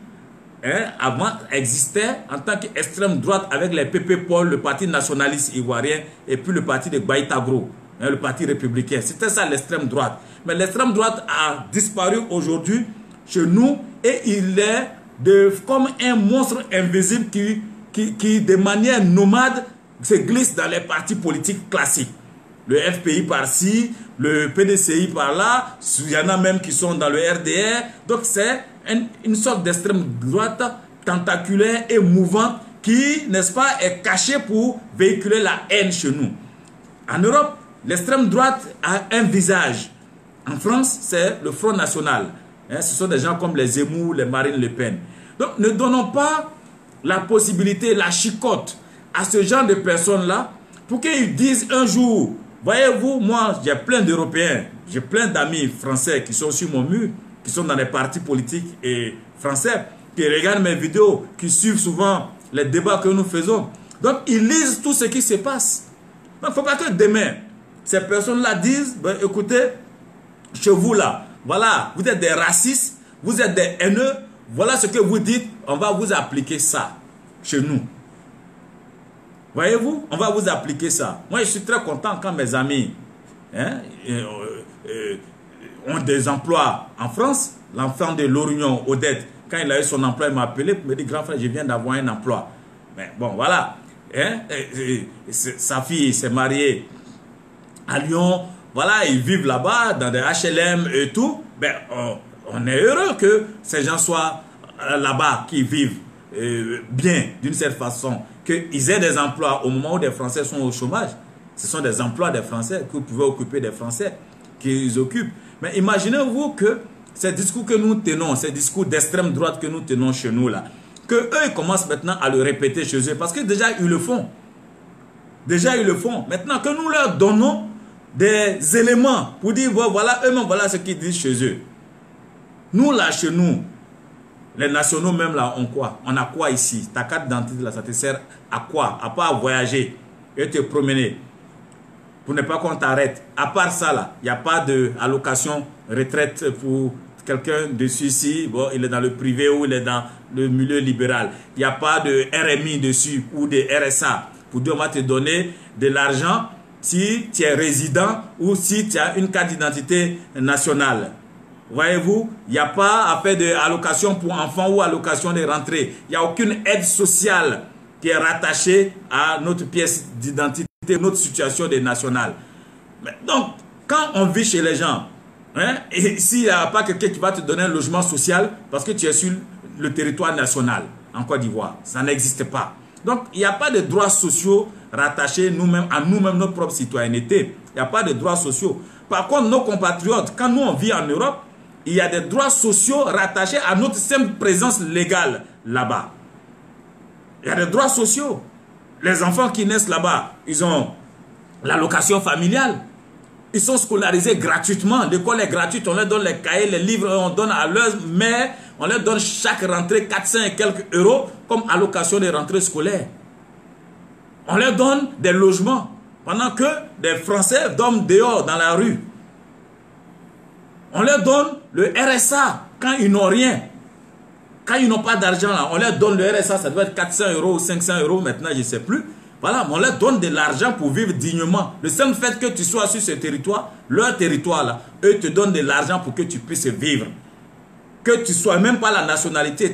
avant existait en tant qu'extrême droite avec les PP Paul, le parti nationaliste ivoirien et puis le parti de Baïtagro, le parti républicain. C'était ça l'extrême droite. Mais l'extrême droite a disparu aujourd'hui chez nous et il est comme un monstre invisible qui de manière nomade se glisse dans les partis politiques classiques. Le FPI par-ci, le PDCI par-là, il y en a même qui sont dans le RDR. Donc c'est une sorte d'extrême droite tentaculaire et mouvante qui, n'est-ce pas, est cachée pour véhiculer la haine chez nous. En Europe, l'extrême droite a un visage. En France, c'est le Front National. Ce sont des gens comme les Zemmour, les Marine Le Pen. Donc ne donnons pas la possibilité, la chicotte à ce genre de personnes-là pour qu'ils disent un jour, voyez-vous, moi j'ai plein d'Européens, j'ai plein d'amis français qui sont sur mon mur, qui sont dans les partis politiques et français, qui regardent mes vidéos, qui suivent souvent les débats que nous faisons. Donc ils lisent tout ce qui se passe. Il ne faut pas que demain, ces personnes-là disent, ben, écoutez, chez vous là, voilà, vous êtes des racistes, vous êtes des haineux, voilà ce que vous dites, on va vous appliquer ça chez nous. Voyez-vous, on va vous appliquer ça. Moi, je suis très content quand mes amis ont des emplois en France. L'enfant de Lorignon, Odette, quand il a eu son emploi, il m'a appelé pour me dire, grand frère, je viens d'avoir un emploi. Mais bon, voilà. Sa fille s'est mariée à Lyon. Voilà, ils vivent là-bas, dans des HLM et tout. Ben, on est heureux que ces gens soient là-bas, qui vivent. bien, d'une certaine façon, qu'ils aient des emplois au moment où des Français sont au chômage. Ce sont des emplois des Français que vous pouvez occuper des Français qu'ils occupent. Mais imaginez-vous que ces discours que nous tenons, ces discours d'extrême droite que nous tenons chez nous là, que eux ils commencent maintenant à le répéter chez eux parce que déjà ils le font. Déjà ils le font. Maintenant que nous leur donnons des éléments pour dire bon, voilà eux-mêmes voilà ce qu'ils disent chez eux. Nous là chez nous, les nationaux même là, on quoi? On a quoi ici? Ta carte d'identité là, ça te sert à quoi? À part voyager et te promener. Pour ne pas qu'on t'arrête. À part ça là, il n'y a pas d'allocation retraite pour quelqu'un de celui-ci. Bon, il est dans le privé ou il est dans le milieu libéral. Il n'y a pas de RMI dessus ou de RSA. Pour dire on va te donner de l'argent si tu es résident ou si tu as une carte d'identité nationale. Voyez-vous, il n'y a pas à faire d'allocation pour enfants ou allocation de rentrée. Il n'y a aucune aide sociale qui est rattachée à notre pièce d'identité, notre situation de nationale. Donc, quand on vit chez les gens, hein, et s'il n'y a pas quelqu'un qui va te donner un logement social parce que tu es sur le territoire national en Côte d'Ivoire, ça n'existe pas. Donc, il n'y a pas de droits sociaux rattachés à nous-mêmes, notre propre citoyenneté. Il n'y a pas de droits sociaux. Par contre, nos compatriotes, quand nous on vit en Europe, il y a des droits sociaux rattachés à notre simple présence légale là-bas. Il y a des droits sociaux. Les enfants qui naissent là-bas, ils ont l'allocation familiale. Ils sont scolarisés gratuitement. L'école est gratuite. On leur donne les cahiers, les livres, on donne à leurs mères. On leur donne chaque rentrée 400 et quelques euros comme allocation de rentrée scolaire. On leur donne des logements pendant que des Français dorment dehors dans la rue. On leur donne le RSA quand ils n'ont rien. Quand ils n'ont pas d'argent, on leur donne le RSA, ça doit être 400 euros ou 500 euros maintenant, je ne sais plus. Voilà, mais on leur donne de l'argent pour vivre dignement. Le seul fait que tu sois sur ce territoire, leur territoire là, eux te donnent de l'argent pour que tu puisses vivre. Que tu sois même pas la nationalité,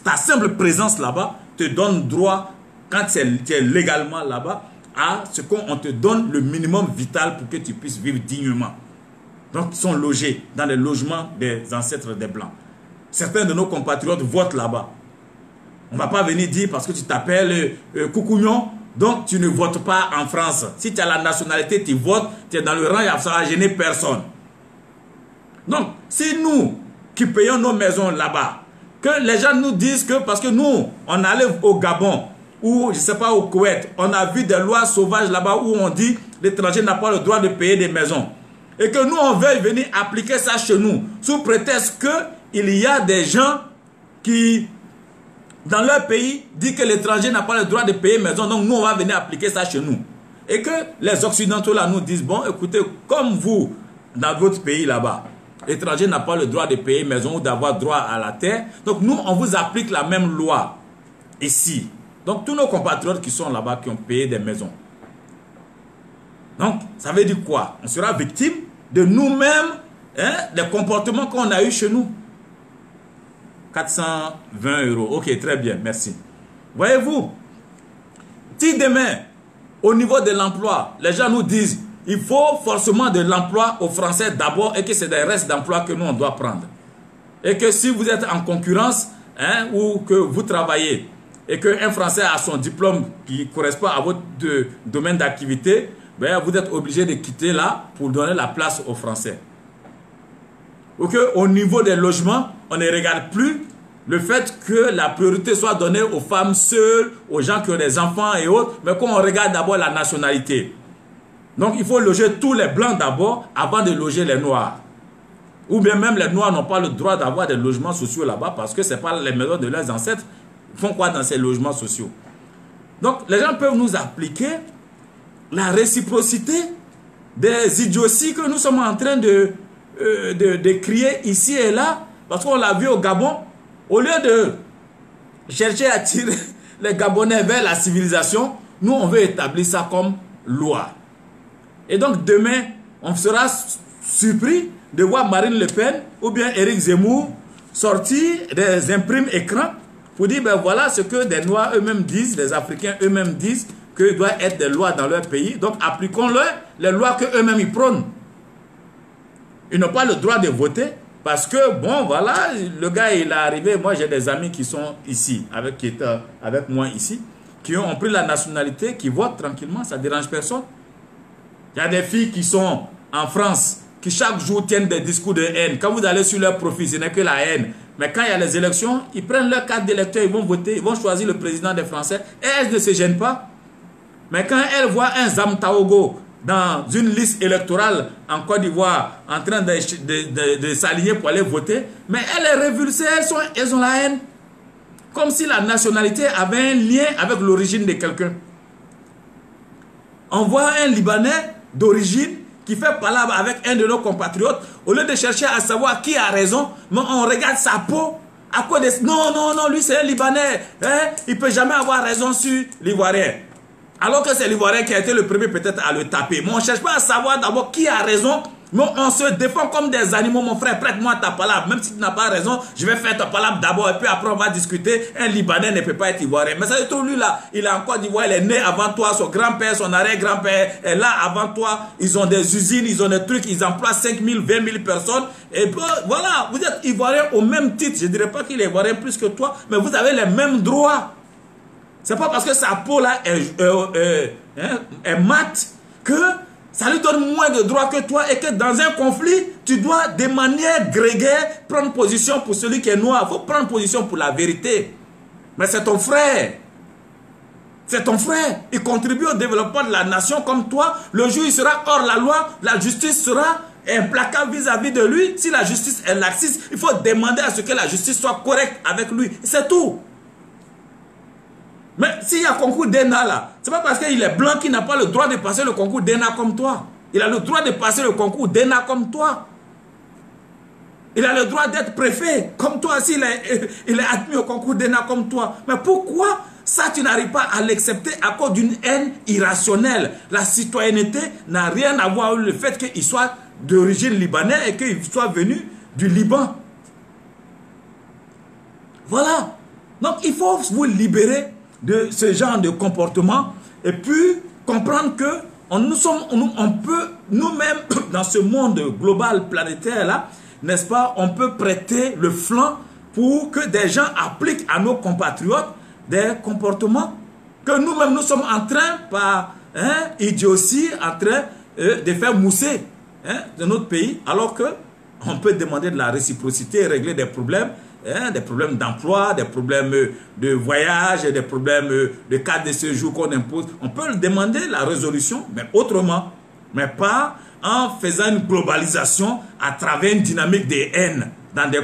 ta simple présence là-bas te donne droit, quand tu es légalement là-bas, à ce qu'on te donne le minimum vital pour que tu puisses vivre dignement. Donc, ils sont logés dans les logements des ancêtres des Blancs. Certains de nos compatriotes votent là-bas. On ne va pas venir dire parce que tu t'appelles Coucougnon, donc tu ne votes pas en France. Si tu as la nationalité, tu votes, tu es dans le rang, ça ne va gêner personne. Donc, si nous qui payons nos maisons là-bas, que les gens nous disent que parce que nous, on allait au Gabon ou je ne sais pas au Koweït, on a vu des lois sauvages là-bas où on dit l'étranger n'a pas le droit de payer des maisons. Et que nous, on veuille venir appliquer ça chez nous, sous prétexte qu'il y a des gens qui, dans leur pays, disent que l'étranger n'a pas le droit de payer maison. Donc, nous, on va venir appliquer ça chez nous. Et que les Occidentaux, là, nous disent, bon, écoutez, comme vous, dans votre pays, là-bas, l'étranger n'a pas le droit de payer maison ou d'avoir droit à la terre. Donc, nous, on vous applique la même loi ici. Donc, tous nos compatriotes qui sont là-bas, qui ont payé des maisons. Donc, ça veut dire quoi? On sera victime de nous-mêmes, hein, des comportements qu'on a eu chez nous. 420 euros. Ok, très bien, merci. Voyez-vous, si demain, au niveau de l'emploi, les gens nous disent il faut forcément de l'emploi aux Français d'abord et que c'est des restes d'emploi que nous, on doit prendre. Et que si vous êtes en concurrence, hein, ou que vous travaillez et qu'un Français a son diplôme qui correspond à votre domaine d'activité, ben, vous êtes obligé de quitter là pour donner la place aux Français. Au niveau des logements, on ne regarde plus le fait que la priorité soit donnée aux femmes seules, aux gens qui ont des enfants et autres, mais qu'on regarde d'abord la nationalité. Donc il faut loger tous les blancs d'abord avant de loger les noirs. Ou bien même les noirs n'ont pas le droit d'avoir des logements sociaux là-bas parce que ce n'est pas les maisons de leurs ancêtres. Ils font quoi dans ces logements sociaux? Donc les gens peuvent nous appliquer la réciprocité des idioties que nous sommes en train de crier ici et là, parce qu'on l'a vu au Gabon. Au lieu de chercher à tirer les Gabonais vers la civilisation, nous on veut établir ça comme loi. Et donc demain, on sera surpris de voir Marine Le Pen ou bien Éric Zemmour sortir des imprimes écrans pour dire ben voilà ce que des Noirs eux-mêmes disent, les Africains eux-mêmes disent, qu'il doit être des lois dans leur pays. Donc appliquons-leur les lois qu'eux-mêmes ils prônent. Ils n'ont pas le droit de voter, Parce que, bon, voilà, le gars, il est arrivé. Moi, j'ai des amis qui sont ici, qui étaient avec moi ici, qui ont pris la nationalité, qui votent tranquillement, ça ne dérange personne. Il y a des filles qui sont en France, qui chaque jour tiennent des discours de haine. Quand vous allez sur leur profil, ce n'est que la haine. Mais quand il y a les élections, ils prennent leur carte d'électeur, ils vont voter, ils vont choisir le président des Français. Et elles ne se gênent pas. Mais quand elles voient un Zamtaogo dans une liste électorale en Côte d'Ivoire en train de s'aligner pour aller voter, mais elle est révulsée, elles ont la haine. Comme si la nationalité avait un lien avec l'origine de quelqu'un. On voit un Libanais d'origine qui fait palabre avec un de nos compatriotes, au lieu de chercher à savoir qui a raison, mais on regarde sa peau. À quoi des... Non, non, non, lui c'est un Libanais. Hein? Il ne peut jamais avoir raison sur l'Ivoirien. Alors que c'est l'Ivoirien qui a été le premier peut-être à le taper. Mais on ne cherche pas à savoir d'abord qui a raison. Mais on se défend comme des animaux. Mon frère, prête-moi ta palabre. Même si tu n'as pas raison, je vais faire ta palabre d'abord. Et puis après, on va discuter. Un Libanais ne peut pas être Ivoirien. Mais ça se trouve, lui là, il est en Côte d'Ivoire. Il est né avant toi. Son grand-père, son arrière-grand-père est là avant toi. Ils ont des usines, ils ont des trucs. Ils emploient 5 000, 20 000 personnes. Et puis, voilà, vous êtes Ivoirien au même titre. Je ne dirais pas qu'il est Ivoirien plus que toi. Mais vous avez les mêmes droits. C'est pas parce que sa peau là est mate que ça lui donne moins de droits que toi et que dans un conflit, tu dois de manière grégaire prendre position pour celui qui est noir. Il faut prendre position pour la vérité. Mais c'est ton frère. C'est ton frère. Il contribue au développement de la nation comme toi. Le jour il sera hors la loi, la justice sera implacable vis-à-vis de lui. Si la justice est laxiste, il faut demander à ce que la justice soit correcte avec lui. C'est tout. Mais s'il y a un concours d'ENA là, c'est pas parce qu'il est blanc qu'il n'a pas le droit de passer le concours d'ENA comme toi. Il a le droit de passer le concours d'ENA comme toi. Il a le droit d'être préfet comme toi s'il il est admis au concours d'ENA comme toi. Mais pourquoi ça tu n'arrives pas à l'accepter à cause d'une haine irrationnelle? La citoyenneté n'a rien à voir avec le fait qu'il soit d'origine libanaise et qu'il soit venu du Liban. Voilà. Donc il faut vous libérer de ce genre de comportement et puis comprendre que on peut nous-mêmes dans ce monde global planétaire là, n'est-ce pas, on peut prêter le flanc pour que des gens appliquent à nos compatriotes des comportements que nous-mêmes nous sommes en train par idiotie en train de faire mousser de notre pays, alors que on peut demander de la réciprocité et régler des problèmes d'emploi, des problèmes de voyage, des problèmes de cadre de séjour qu'on impose. On peut demander la résolution, mais autrement, mais pas en faisant une globalisation à travers une dynamique de haine dans des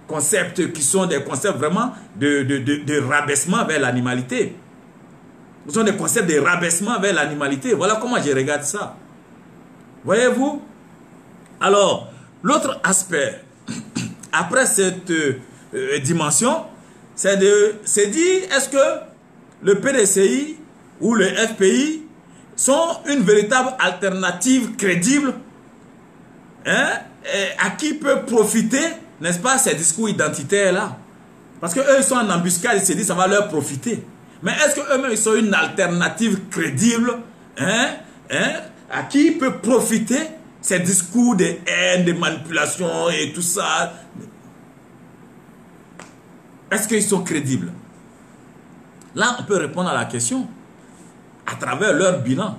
concepts qui sont des concepts vraiment de rabaissement vers l'animalité. Ce sont des concepts de rabaissement vers l'animalité. Voilà comment je regarde ça. Voyez-vous? Alors, l'autre aspect, après cette dimension, c'est de se dire, est-ce que le PDCI ou le FPI sont une véritable alternative crédible à qui peut profiter, n'est-ce pas, ces discours identitaires-là? Parce qu'eux, ils sont en embuscade, ils se disent, ça va leur profiter. Mais est-ce qu'eux-mêmes, ils sont une alternative crédible à qui peut profiter ces discours de haine, de manipulation et tout ça? Est-ce qu'ils sont crédibles? Là, on peut répondre à la question à travers leur bilan.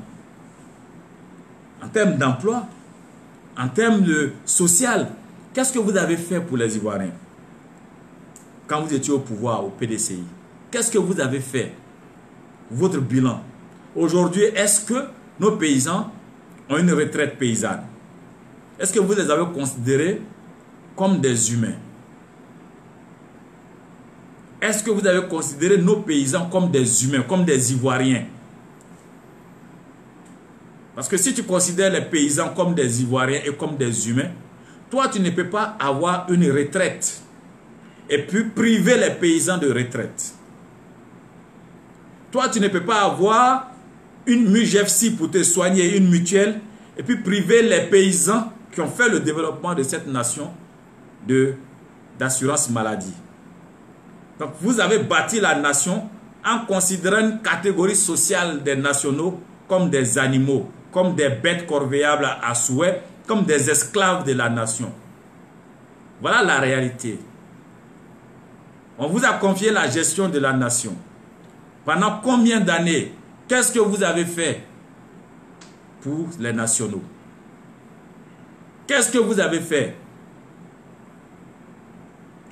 En termes d'emploi, en termes de social, qu'est-ce que vous avez fait pour les Ivoiriens? Quand vous étiez au pouvoir, au PDCI, qu'est-ce que vous avez fait? Votre bilan. Aujourd'hui, est-ce que nos paysans ont une retraite paysanne? Est-ce que vous les avez considérés comme des humains? Est-ce que vous avez considéré nos paysans comme des humains, comme des Ivoiriens? Parce que si tu considères les paysans comme des Ivoiriens et comme des humains, toi, tu ne peux pas avoir une retraite et puis priver les paysans de retraite. Toi, tu ne peux pas avoir une MUGEFSI pour te soigner, une mutuelle, et puis priver les paysans qui ont fait le développement de cette nation d'assurance maladie. Donc, vous avez bâti la nation en considérant une catégorie sociale des nationaux comme des animaux, comme des bêtes corvéables à souhait, comme des esclaves de la nation. Voilà la réalité. On vous a confié la gestion de la nation. Pendant combien d'années, qu'est-ce que vous avez fait pour les nationaux? Qu'est-ce que vous avez fait?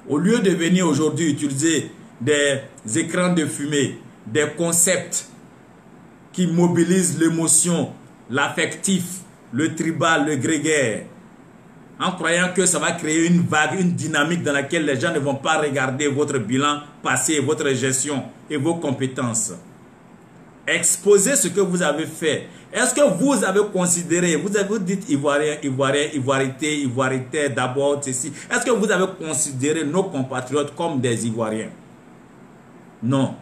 Au lieu de venir aujourd'hui utiliser des écrans de fumée, des concepts qui mobilisent l'émotion, l'affectif, le tribal, le grégaire, en croyant que ça va créer une vague, une dynamique dans laquelle les gens ne vont pas regarder votre bilan passé, votre gestion et vos compétences. Exposez ce que vous avez fait. Est-ce que vous avez considéré, vous dites Ivoirien, Ivoirien, Ivoirité, Ivoirité, d'abord ceci. Est-ce que vous avez considéré nos compatriotes comme des Ivoiriens? Non.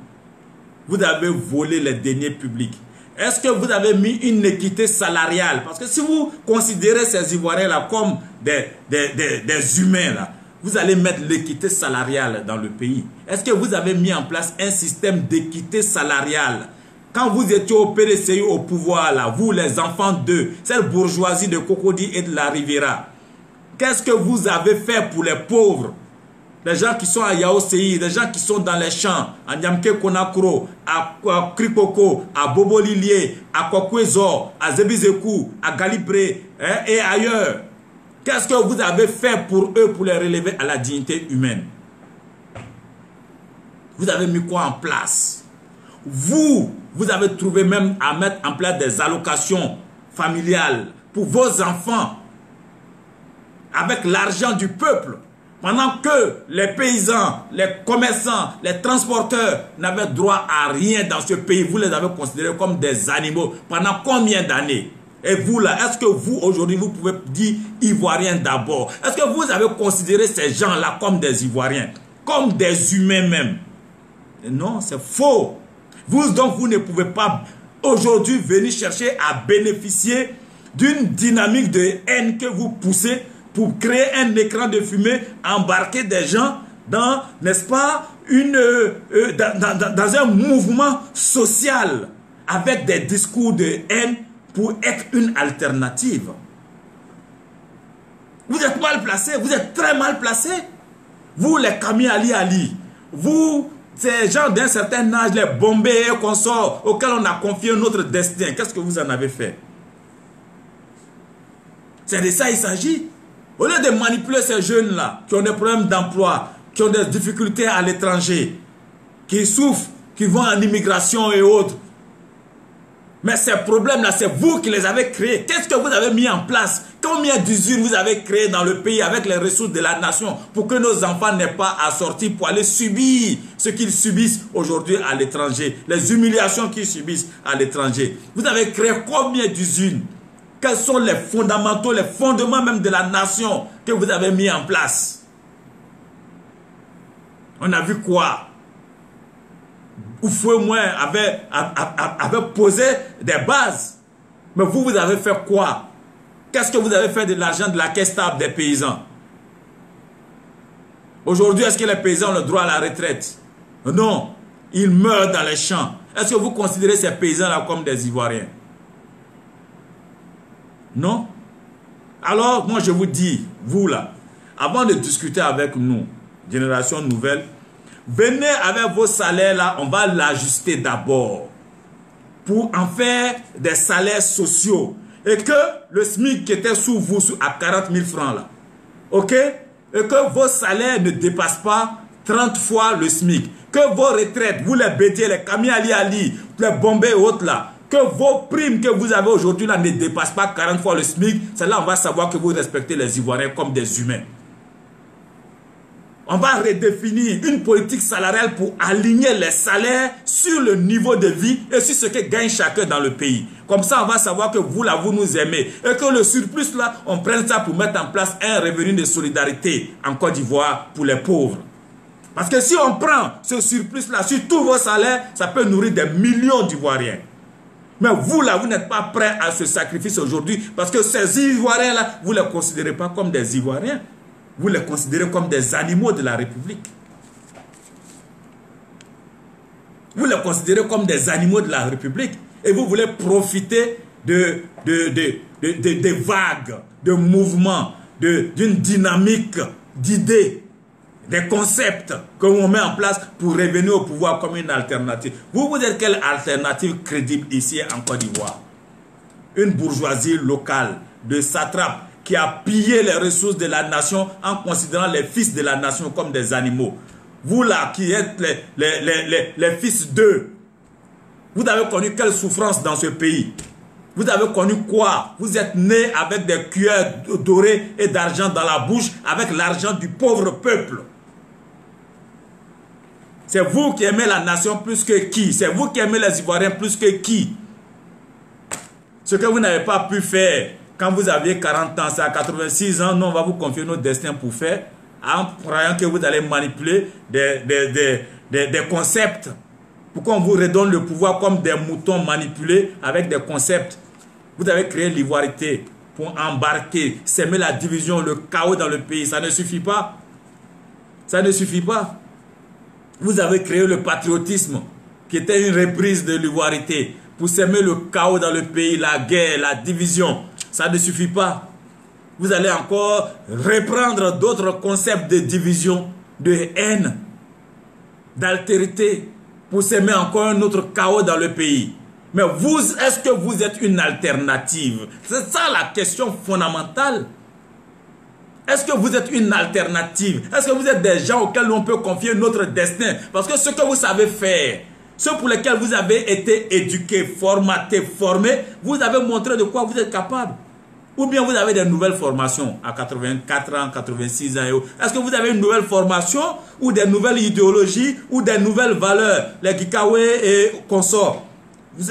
Vous avez volé les deniers publics. Est-ce que vous avez mis une équité salariale? Parce que si vous considérez ces Ivoiriens-là comme des humains, là, vous allez mettre l'équité salariale dans le pays. Est-ce que vous avez mis en place un système d'équité salariale? Quand vous étiez au PDCI au pouvoir, là, vous les enfants d'eux, cette bourgeoisie de Cocody et de la Riviera, qu'est-ce que vous avez fait pour les pauvres? Les gens qui sont à Yaoséi, les gens qui sont dans les champs, à Nyamke Konakro, à Krikoko, à Bobolilié, à Kokwezor, à Zebizekou, à Galibré et ailleurs. Qu'est-ce que vous avez fait pour eux pour les relever à la dignité humaine? Vous avez mis quoi en place? Vous avez trouvé même à mettre en place des allocations familiales pour vos enfants avec l'argent du peuple. Pendant que les paysans, les commerçants, les transporteurs n'avaient droit à rien dans ce pays, vous les avez considérés comme des animaux. Pendant combien d'années? Et vous là, est-ce que vous aujourd'hui, vous pouvez dire Ivoiriens d'abord? Est-ce que vous avez considéré ces gens-là comme des Ivoiriens? Comme des humains même? Et non, c'est faux. Vous donc, vous ne pouvez pas aujourd'hui venir chercher à bénéficier d'une dynamique de haine que vous poussez pour créer un écran de fumée, embarquer des gens dans, n'est-ce pas, dans un mouvement social avec des discours de haine pour être une alternative. Vous êtes mal placé, vous êtes très mal placé. Vous, les Kami Ali, vous, ces gens d'un certain âge, les Bombés et consorts auxquels on a confié notre destin, qu'est-ce que vous en avez fait? C'est de ça qu'il s'agit. Au lieu de manipuler ces jeunes-là, qui ont des problèmes d'emploi, qui ont des difficultés à l'étranger, qui souffrent, qui vont en immigration et autres. Mais ces problèmes-là, c'est vous qui les avez créés. Qu'est-ce que vous avez mis en place? Combien d'usines vous avez créées dans le pays avec les ressources de la nation pour que nos enfants n'aient pas à sortir pour aller subir ce qu'ils subissent aujourd'hui à l'étranger, les humiliations qu'ils subissent à l'étranger? Vous avez créé combien d'usines? Quels sont les fondamentaux, les fondements même de la nation que vous avez mis en place? On a vu quoi? Oufoué-Mouin avait posé des bases. Mais vous avez fait quoi? Qu'est-ce que vous avez fait de l'argent de la caisse stable des paysans? Aujourd'hui, est-ce que les paysans ont le droit à la retraite? Non. Ils meurent dans les champs. Est-ce que vous considérez ces paysans-là comme des Ivoiriens? Non? Alors, moi je vous dis, vous là, avant de discuter avec nous, génération nouvelle, venez avec vos salaires là, on va l'ajuster d'abord. Pour en faire des salaires sociaux. Et que le SMIC qui était sous vous à 40 000 francs là, ok? Et que vos salaires ne dépassent pas 30 fois le SMIC. Que vos retraites, vous les Bédier, les Kami Ali, les Bombés et autres là, que vos primes que vous avez aujourd'hui là ne dépassent pas 40 fois le SMIC, c'est là on va savoir que vous respectez les Ivoiriens comme des humains. On va redéfinir une politique salariale pour aligner les salaires sur le niveau de vie et sur ce que gagne chacun dans le pays. Comme ça, on va savoir que vous là, vous nous aimez. Et que le surplus là, on prenne ça pour mettre en place un revenu de solidarité en Côte d'Ivoire pour les pauvres. Parce que si on prend ce surplus là sur tous vos salaires, ça peut nourrir des millions d'Ivoiriens. Mais vous là, vous n'êtes pas prêts à ce sacrifice aujourd'hui parce que ces Ivoiriens là, vous ne les considérez pas comme des Ivoiriens. Vous les considérez comme des animaux de la République. Vous les considérez comme des animaux de la République. Et vous voulez profiter de vagues, de mouvements, d'une dynamique d'idées, des concepts que l'on met en place pour revenir au pouvoir comme une alternative. Vous êtes quelle alternative crédible ici en Côte d'Ivoire? Une bourgeoisie locale de satrapes qui a pillé les ressources de la nation en considérant les fils de la nation comme des animaux. Vous là qui êtes les fils d'eux, vous avez connu quelle souffrance dans ce pays? Vous avez connu quoi? Vous êtes nés avec des cuillères dorées et d'argent dans la bouche, avec l'argent du pauvre peuple. C'est vous qui aimez la nation plus que qui? C'est vous qui aimez les Ivoiriens plus que qui? Ce que vous n'avez pas pu faire quand vous aviez 40 ans, c'est à 86 ans, nous on va vous confier notre destin pour faire, en croyant que vous allez manipuler des concepts. Pourquoi on vous redonne le pouvoir comme des moutons manipulés avec des concepts? Vous avez créé l'ivoirité pour embarquer, s'aimer la division, le chaos dans le pays. Ça ne suffit pas. Ça ne suffit pas. Vous avez créé le patriotisme, qui était une reprise de l'ivoirité, pour s'aimer le chaos dans le pays, la guerre, la division. Ça ne suffit pas. Vous allez encore reprendre d'autres concepts de division, de haine, d'altérité, pour s'aimer encore un autre chaos dans le pays. Mais vous, est-ce que vous êtes une alternative? C'est ça la question fondamentale. Est-ce que vous êtes une alternative? Est-ce que vous êtes des gens auxquels on peut confier notre destin? Parce que ce que vous savez faire, ce pour lesquels vous avez été éduqués, formatés, formés, vous avez montré de quoi vous êtes capable. Ou bien vous avez des nouvelles formations à 84 ans, 86 ans. Est-ce que vous avez une nouvelle formation ou des nouvelles idéologies ou des nouvelles valeurs, les Kikawe et consorts?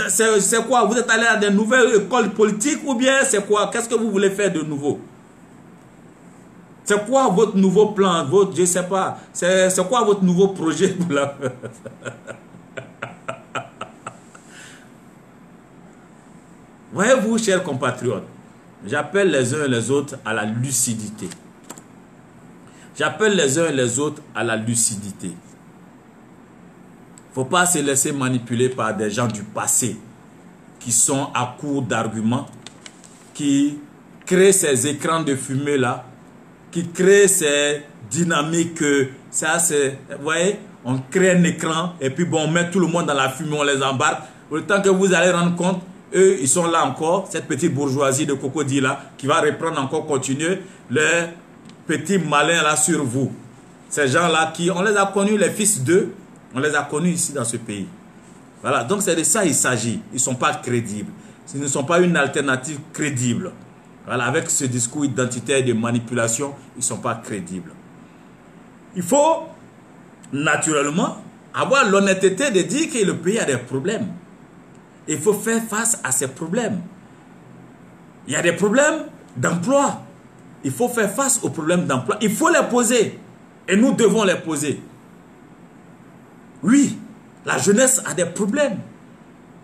C'est quoi? Vous êtes allé à des nouvelles écoles politiques ou bien c'est quoi? Qu'est-ce que vous voulez faire de nouveau? C'est quoi votre nouveau plan? Votre, je ne sais pas. C'est quoi votre nouveau projet pour la... Voyez-vous, chers compatriotes, j'appelle les uns et les autres à la lucidité. J'appelle les uns et les autres à la lucidité. Il ne faut pas se laisser manipuler par des gens du passé qui sont à court d'arguments, qui créent ces écrans de fumée là, qui créent ces dynamiques. Ça, c'est, vous voyez, on crée un écran et puis bon, on met tout le monde dans la fumée, on les embarque. Le temps que vous allez rendre compte, eux, ils sont là encore, cette petite bourgeoisie de crocodile là, qui va reprendre encore, continuer leur petit malin là sur vous. Ces gens-là qui, on les a connus, les fils d'eux, on les a connus ici dans ce pays. Voilà, donc c'est de ça il s'agit. Ils ne sont pas crédibles. Ils ne sont pas une alternative crédible. Voilà, avec ce discours identitaire de manipulation, ils ne sont pas crédibles. Il faut naturellement avoir l'honnêteté de dire que le pays a des problèmes. Il faut faire face à ces problèmes. Il y a des problèmes d'emploi. Il faut faire face aux problèmes d'emploi. Il faut les poser. Et nous devons les poser. Oui, la jeunesse a des problèmes.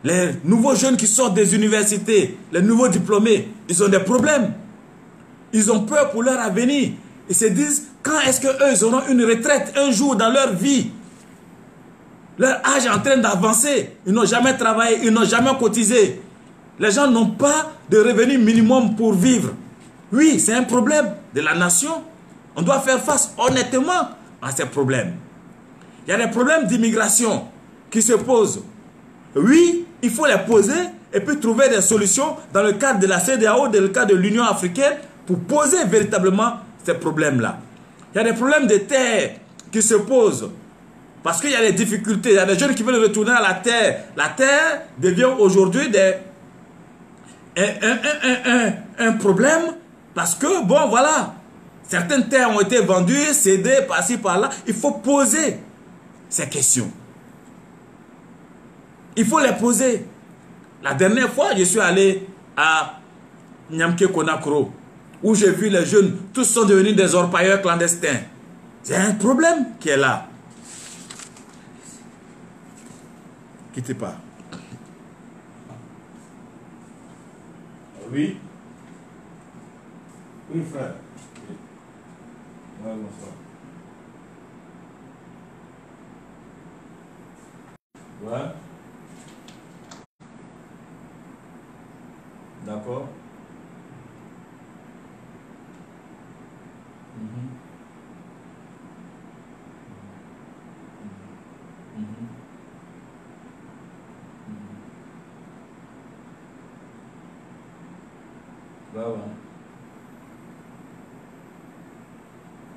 Les nouveaux jeunes qui sortent des universités, les nouveaux diplômés, ils ont des problèmes. Ils ont peur pour leur avenir. Ils se disent, quand est-ce qu'eux, ils auront une retraite un jour dans leur vie? Leur âge est en train d'avancer. Ils n'ont jamais travaillé, ils n'ont jamais cotisé. Les gens n'ont pas de revenu minimum pour vivre. Oui, c'est un problème de la nation. On doit faire face honnêtement à ces problèmes. Il y a des problèmes d'immigration qui se posent. Oui, il faut les poser et puis trouver des solutions dans le cadre de la CEDEAO, dans le cadre de l'Union africaine, pour poser véritablement ces problèmes-là. Il y a des problèmes de terre qui se posent. Parce qu'il y a des difficultés, il y a des jeunes qui veulent retourner à la terre. La terre devient aujourd'hui un problème parce que, bon, voilà, certaines terres ont été vendues, cédées par-ci, par-là. Il faut poser ces questions. Il faut les poser. La dernière fois, je suis allé à Nyamke Konakro, où j'ai vu les jeunes, tous sont devenus des orpailleurs clandestins. C'est un problème qui est là. Quittez pas. Oui. Oui, frère. Oui, bonsoir. Ouais. D'accord. Bah ouais.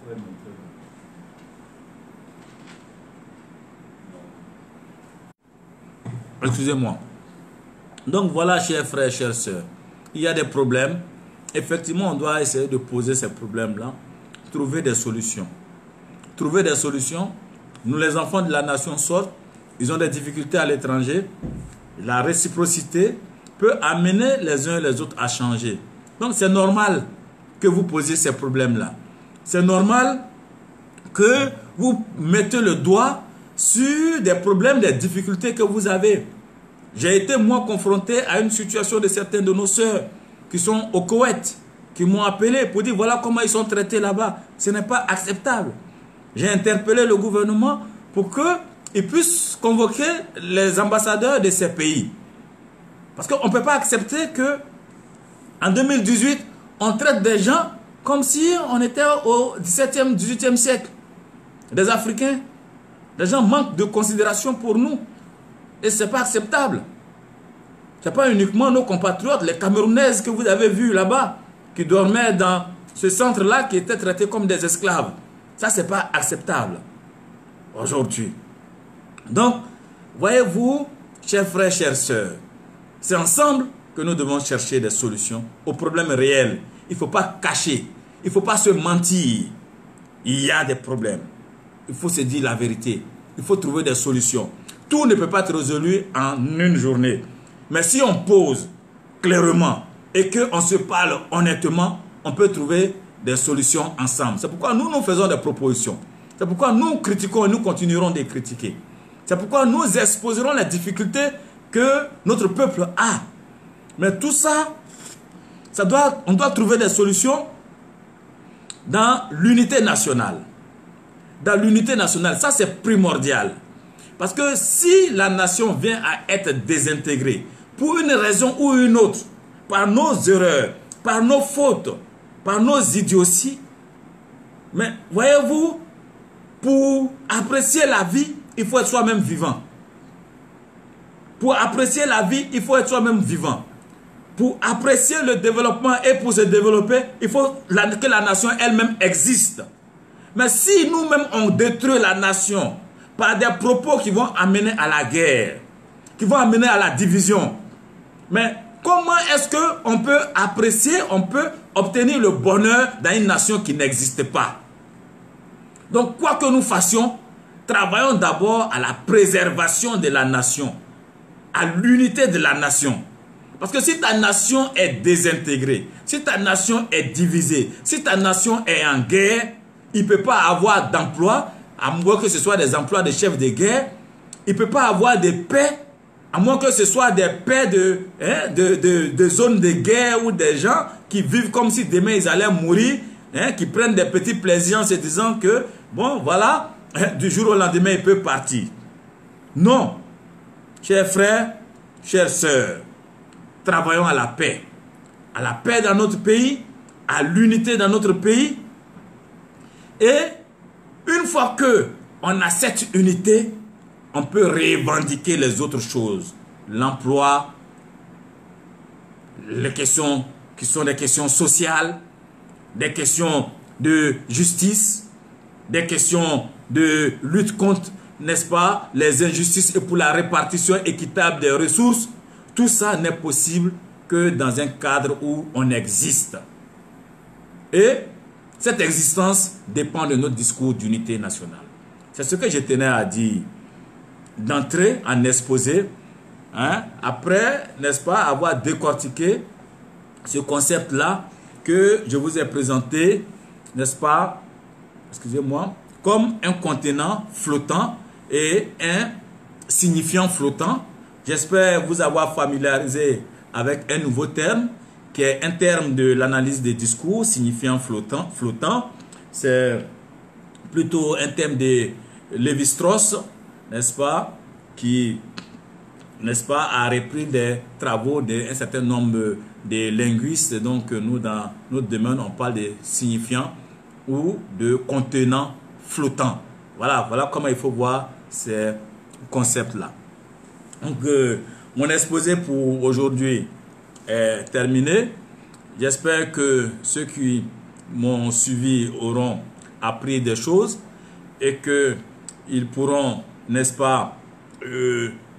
Très bien, très bien. Excusez-moi. Donc voilà, chers frères, chères sœurs, il y a des problèmes. Effectivement, on doit essayer de poser ces problèmes-là, trouver des solutions. Trouver des solutions. Nous, les enfants de la nation, sortent, ils ont des difficultés à l'étranger. La réciprocité peut amener les uns et les autres à changer. Donc c'est normal que vous posiez ces problèmes-là. C'est normal que vous mettez le doigt sur des problèmes, des difficultés que vous avez. J'ai été moi confronté à une situation de certaines de nos sœurs qui sont au Koweït, qui m'ont appelé pour dire voilà comment ils sont traités là-bas. Ce n'est pas acceptable. J'ai interpellé le gouvernement pour qu'il puisse convoquer les ambassadeurs de ces pays. Parce qu'on ne peut pas accepter que en 2018, on traite des gens comme si on était au 17e, 18e siècle. Des Africains. Les gens manquent de considération pour nous. Et ce n'est pas acceptable. Ce n'est pas uniquement nos compatriotes, les Camerounaises que vous avez vues là-bas, qui dormaient dans ce centre-là, qui étaient traités comme des esclaves. Ça, ce n'est pas acceptable aujourd'hui. Donc, voyez-vous, chers frères, chères sœurs, c'est ensemble que nous devons chercher des solutions aux problèmes réels. Il ne faut pas cacher, il ne faut pas se mentir. Il y a des problèmes. Il faut se dire la vérité. Il faut trouver des solutions. Tout ne peut pas être résolu en une journée. Mais si on pose clairement et qu'on se parle honnêtement, on peut trouver des solutions ensemble. C'est pourquoi nous faisons des propositions. C'est pourquoi nous critiquons et nous continuerons de critiquer. C'est pourquoi nous exposerons les difficultés que notre peuple a. Mais tout ça, on doit trouver des solutions dans l'unité nationale. Dans l'unité nationale, ça c'est primordial. Parce que si la nation vient à être désintégrée, pour une raison ou une autre, par nos erreurs, par nos fautes, par nos idioties, mais voyez-vous, pour apprécier la vie, il faut être soi-même vivant. Pour apprécier la vie, il faut être soi-même vivant. Pour apprécier le développement et pour se développer, il faut que la nation elle-même existe. Mais si nous-mêmes on détruit la nation par des propos qui vont amener à la guerre, qui vont amener à la division, mais comment est-ce qu'on peut apprécier, on peut obtenir le bonheur dans une nation qui n'existe pas? Donc quoi que nous fassions, travaillons d'abord à la préservation de la nation, à l'unité de la nation. Parce que si ta nation est désintégrée, si ta nation est divisée, si ta nation est en guerre, il ne peut pas avoir d'emploi, à moins que ce soit des emplois de chefs de guerre. Il ne peut pas avoir de paix, à moins que ce soit des paix de zones de guerre ou des gens qui vivent comme si demain ils allaient mourir, qui prennent des petits plaisirs en se disant que, bon, voilà, du jour au lendemain, il peut partir. Non, chers frères, chères sœurs, travaillons à la paix dans notre pays, à l'unité dans notre pays. Et une fois que on a cette unité, on peut revendiquer les autres choses. L'emploi, les questions qui sont des questions sociales, des questions de justice, des questions de lutte contre, n'est-ce pas, les injustices et pour la répartition équitable des ressources. Tout ça n'est possible que dans un cadre où on existe. Et cette existence dépend de notre discours d'unité nationale. C'est ce que je tenais à dire d'entrer en exposé. Après, n'est-ce pas, avoir décortiqué ce concept-là que je vous ai présenté, n'est-ce pas, excusez-moi, comme un continent flottant et un signifiant flottant. J'espère vous avoir familiarisé avec un nouveau terme qui est un terme de l'analyse des discours, signifiant flottant. C'est plutôt un terme de Lévi-Strauss, n'est-ce pas, qui, n'est-ce pas, a repris des travaux d'un certain nombre de linguistes. Donc nous, dans notre domaine, on parle de signifiant ou de contenant flottant. Voilà comment il faut voir ces concepts-là. Donc, mon exposé pour aujourd'hui est terminé. J'espère que ceux qui m'ont suivi auront appris des choses et que ils pourront, n'est-ce pas,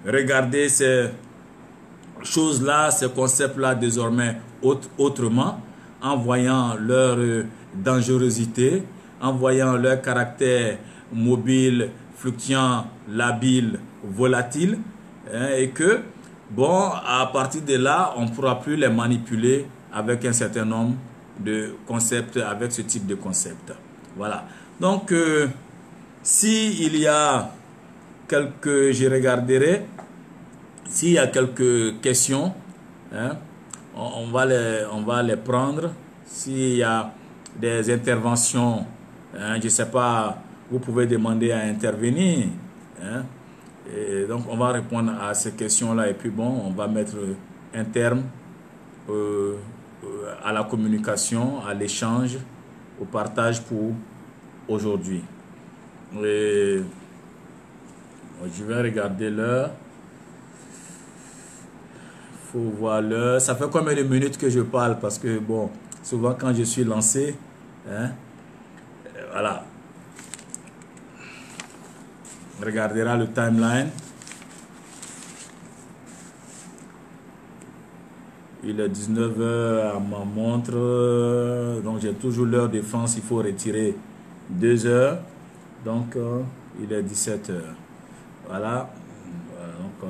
regarder ces choses-là, ces concepts-là désormais autrement, en voyant leur dangerosité, en voyant leur caractère mobile, fluctuant, labile, volatile, hein, et que, bon, à partir de là, on ne pourra plus les manipuler avec un certain nombre de concepts, avec ce type de concept. Voilà. Donc, si il y a quelques, je regarderai, s'il y a quelques questions, hein, on va les prendre. S'il y a des interventions, hein, je ne sais pas, vous pouvez demander à intervenir. Hein, et donc, on va répondre à ces questions-là et puis bon, on va mettre un terme à la communication, à l'échange, au partage pour aujourd'hui. Je vais regarder l'heure. Faut voir l'heure. Ça fait combien de minutes que je parle? Parce que bon, souvent quand je suis lancé, hein, voilà. On regardera le timeline. Il est 19 h à ma montre. Donc j'ai toujours l'heure de France. Il faut retirer 2 heures. Donc il est 17 h. Voilà. Donc,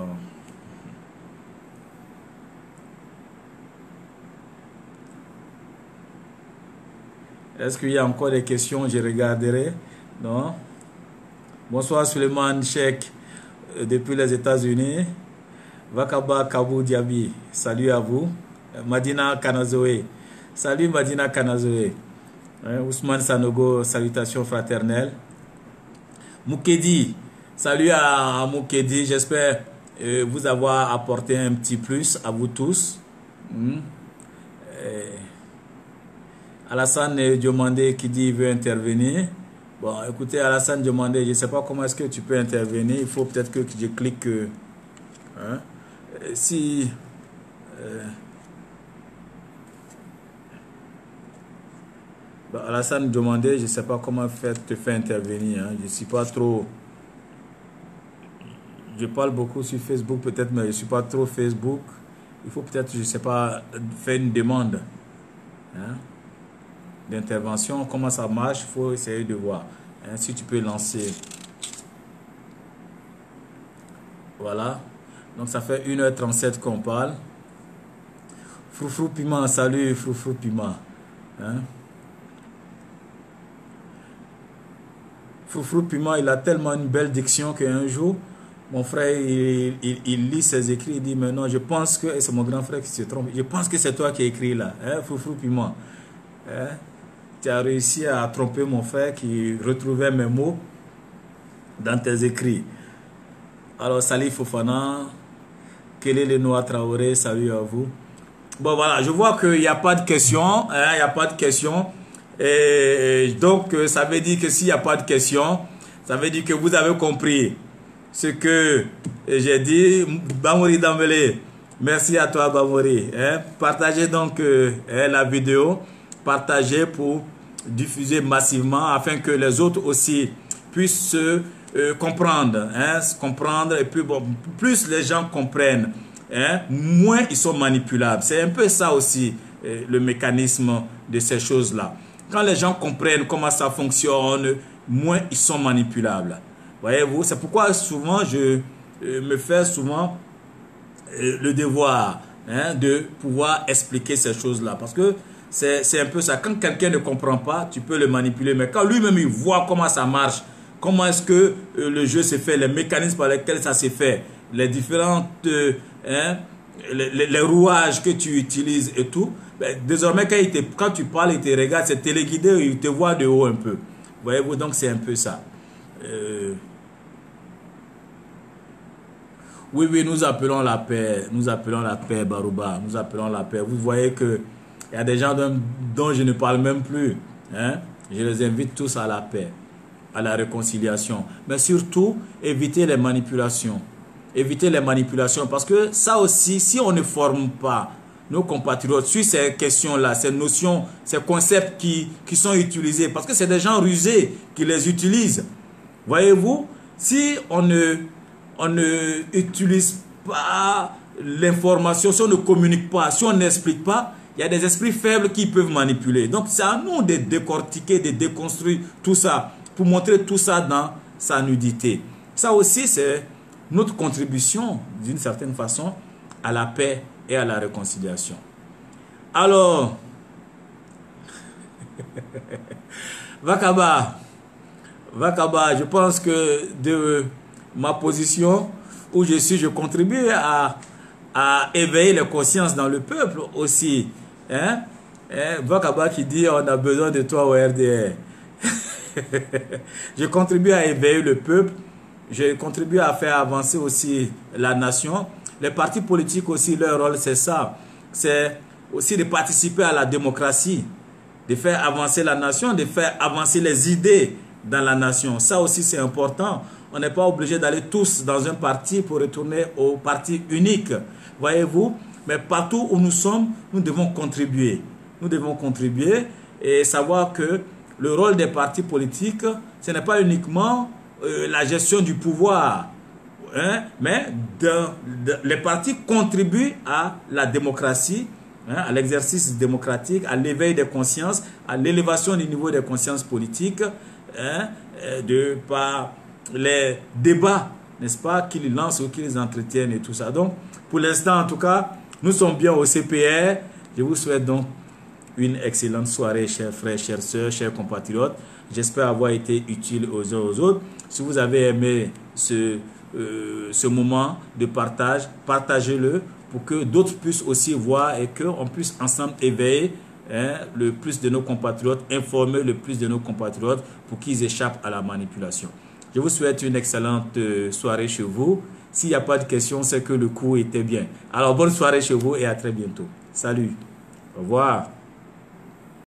est-ce qu'il y a encore des questions? Je regarderai. Non? Bonsoir Suleiman Cheikh depuis les États-Unis. Vakaba Kabou Diaby, salut à vous. Madina Kanazoé, salut Madina Kanazoé. Ousmane Sanogo, salutations fraternelles. Moukedi, salut à Moukedi. J'espère vous avoir apporté un petit plus à vous tous. Alassane Diomandé qui dit qu'il veut intervenir. Bon, écoutez, Alassane Diomandé, je ne sais pas comment est-ce que tu peux intervenir. Il faut peut-être que je clique. Hein? Si Alassane Diomandé, je ne sais pas comment te faire intervenir. Hein? Je ne suis pas trop. Je parle beaucoup sur Facebook peut-être, mais je ne suis pas trop Facebook. Il faut peut-être, je ne sais pas, faire une demande. Hein? D'intervention, comment ça marche, il faut essayer de voir. Hein, si tu peux lancer. Voilà. Donc ça fait 1 h 37 qu'on parle. Froufrou Piment, salut Froufrou Piment. Hein? Froufrou Piment, il a tellement une belle diction qu'un jour, mon frère, il lit ses écrits, il dit, mais non, je pense que, et c'est mon grand frère qui se trompe, je pense que c'est toi qui as écrit là. Hein, Froufrou Piment. Hein? Tu as réussi à tromper mon frère qui retrouvait mes mots dans tes écrits. Alors, salut Fofana, Kelele Noah Traoré, salut à vous. Bon, voilà, je vois qu'il n'y a pas de questions. Hein, il n'y a pas de questions. Et donc, ça veut dire que s'il n'y a pas de questions, ça veut dire que vous avez compris ce que j'ai dit. Bamori Dambélé, merci à toi, Bamori. Hein, partagez donc la vidéo. Partagez pour diffuser massivement afin que les autres aussi puissent se comprendre, hein, comprendre, et puis bon, plus les gens comprennent, hein, moins ils sont manipulables. C'est un peu ça aussi le mécanisme de ces choses-là. Quand les gens comprennent comment ça fonctionne, moins ils sont manipulables. Voyez-vous, c'est pourquoi souvent je me fais souvent le devoir, hein, de pouvoir expliquer ces choses-là, parce que c'est un peu ça. Quand quelqu'un ne comprend pas, tu peux le manipuler. Mais quand lui-même, il voit comment ça marche, comment est-ce que le jeu se fait, les mécanismes par lesquels ça se fait, les différentes hein, les rouages que tu utilises et tout, ben, désormais, quand tu parles, il te regarde, c'est téléguidé, il te voit de haut un peu. Voyez-vous, donc c'est un peu ça. Oui, oui, nous appelons la paix. Nous appelons la paix, Barouba. Nous appelons la paix. Vous voyez que il y a des gens dont je ne parle même plus. Hein? Je les invite tous à la paix, à la réconciliation. Mais surtout, éviter les manipulations. Éviter les manipulations. Parce que ça aussi, si on ne forme pas nos compatriotes sur ces questions-là, ces notions, ces concepts qui sont utilisés. Parce que c'est des gens rusés qui les utilisent. Voyez-vous, si on ne utilise pas l'information, si on ne communique pas, si on n'explique pas, il y a des esprits faibles qui peuvent manipuler. Donc, c'est à nous de décortiquer, de déconstruire tout ça, pour montrer tout ça dans sa nudité. Ça aussi, c'est notre contribution, d'une certaine façon, à la paix et à la réconciliation. Alors, Vakaba, je pense que de ma position où je suis, je contribue à éveiller les consciences dans le peuple aussi. Hein? Vakaba qui dit on a besoin de toi au RDR. Je contribue à éveiller le peuple. Je contribue à faire avancer aussi la nation. Les partis politiques aussi, leur rôle c'est ça. C'est aussi de participer à la démocratie, de faire avancer la nation, de faire avancer les idées dans la nation. Ça aussi c'est important. On n'est pas obligé d'aller tous dans un parti pour retourner au parti unique. Voyez-vous? Mais partout où nous sommes, nous devons contribuer. Nous devons contribuer et savoir que le rôle des partis politiques, ce n'est pas uniquement la gestion du pouvoir, hein, mais les partis contribuent à la démocratie, hein, à l'exercice démocratique, à l'éveil des consciences, à l'élévation du niveau des consciences politiques, hein, par les débats, n'est-ce pas, qu'ils lancent ou qu'ils entretiennent et tout ça. Donc, pour l'instant, en tout cas, nous sommes bien au CPR. Je vous souhaite donc une excellente soirée, chers frères, chères sœurs, chers compatriotes. J'espère avoir été utile aux uns aux autres. Si vous avez aimé ce moment de partage, partagez-le pour que d'autres puissent aussi voir et qu'on puisse ensemble éveiller, hein, le plus de nos compatriotes, informer le plus de nos compatriotes pour qu'ils échappent à la manipulation. Je vous souhaite une excellente soirée chez vous. S'il n'y a pas de questions, c'est que le cours était bien. Alors, bonne soirée chez vous et à très bientôt. Salut. Au revoir.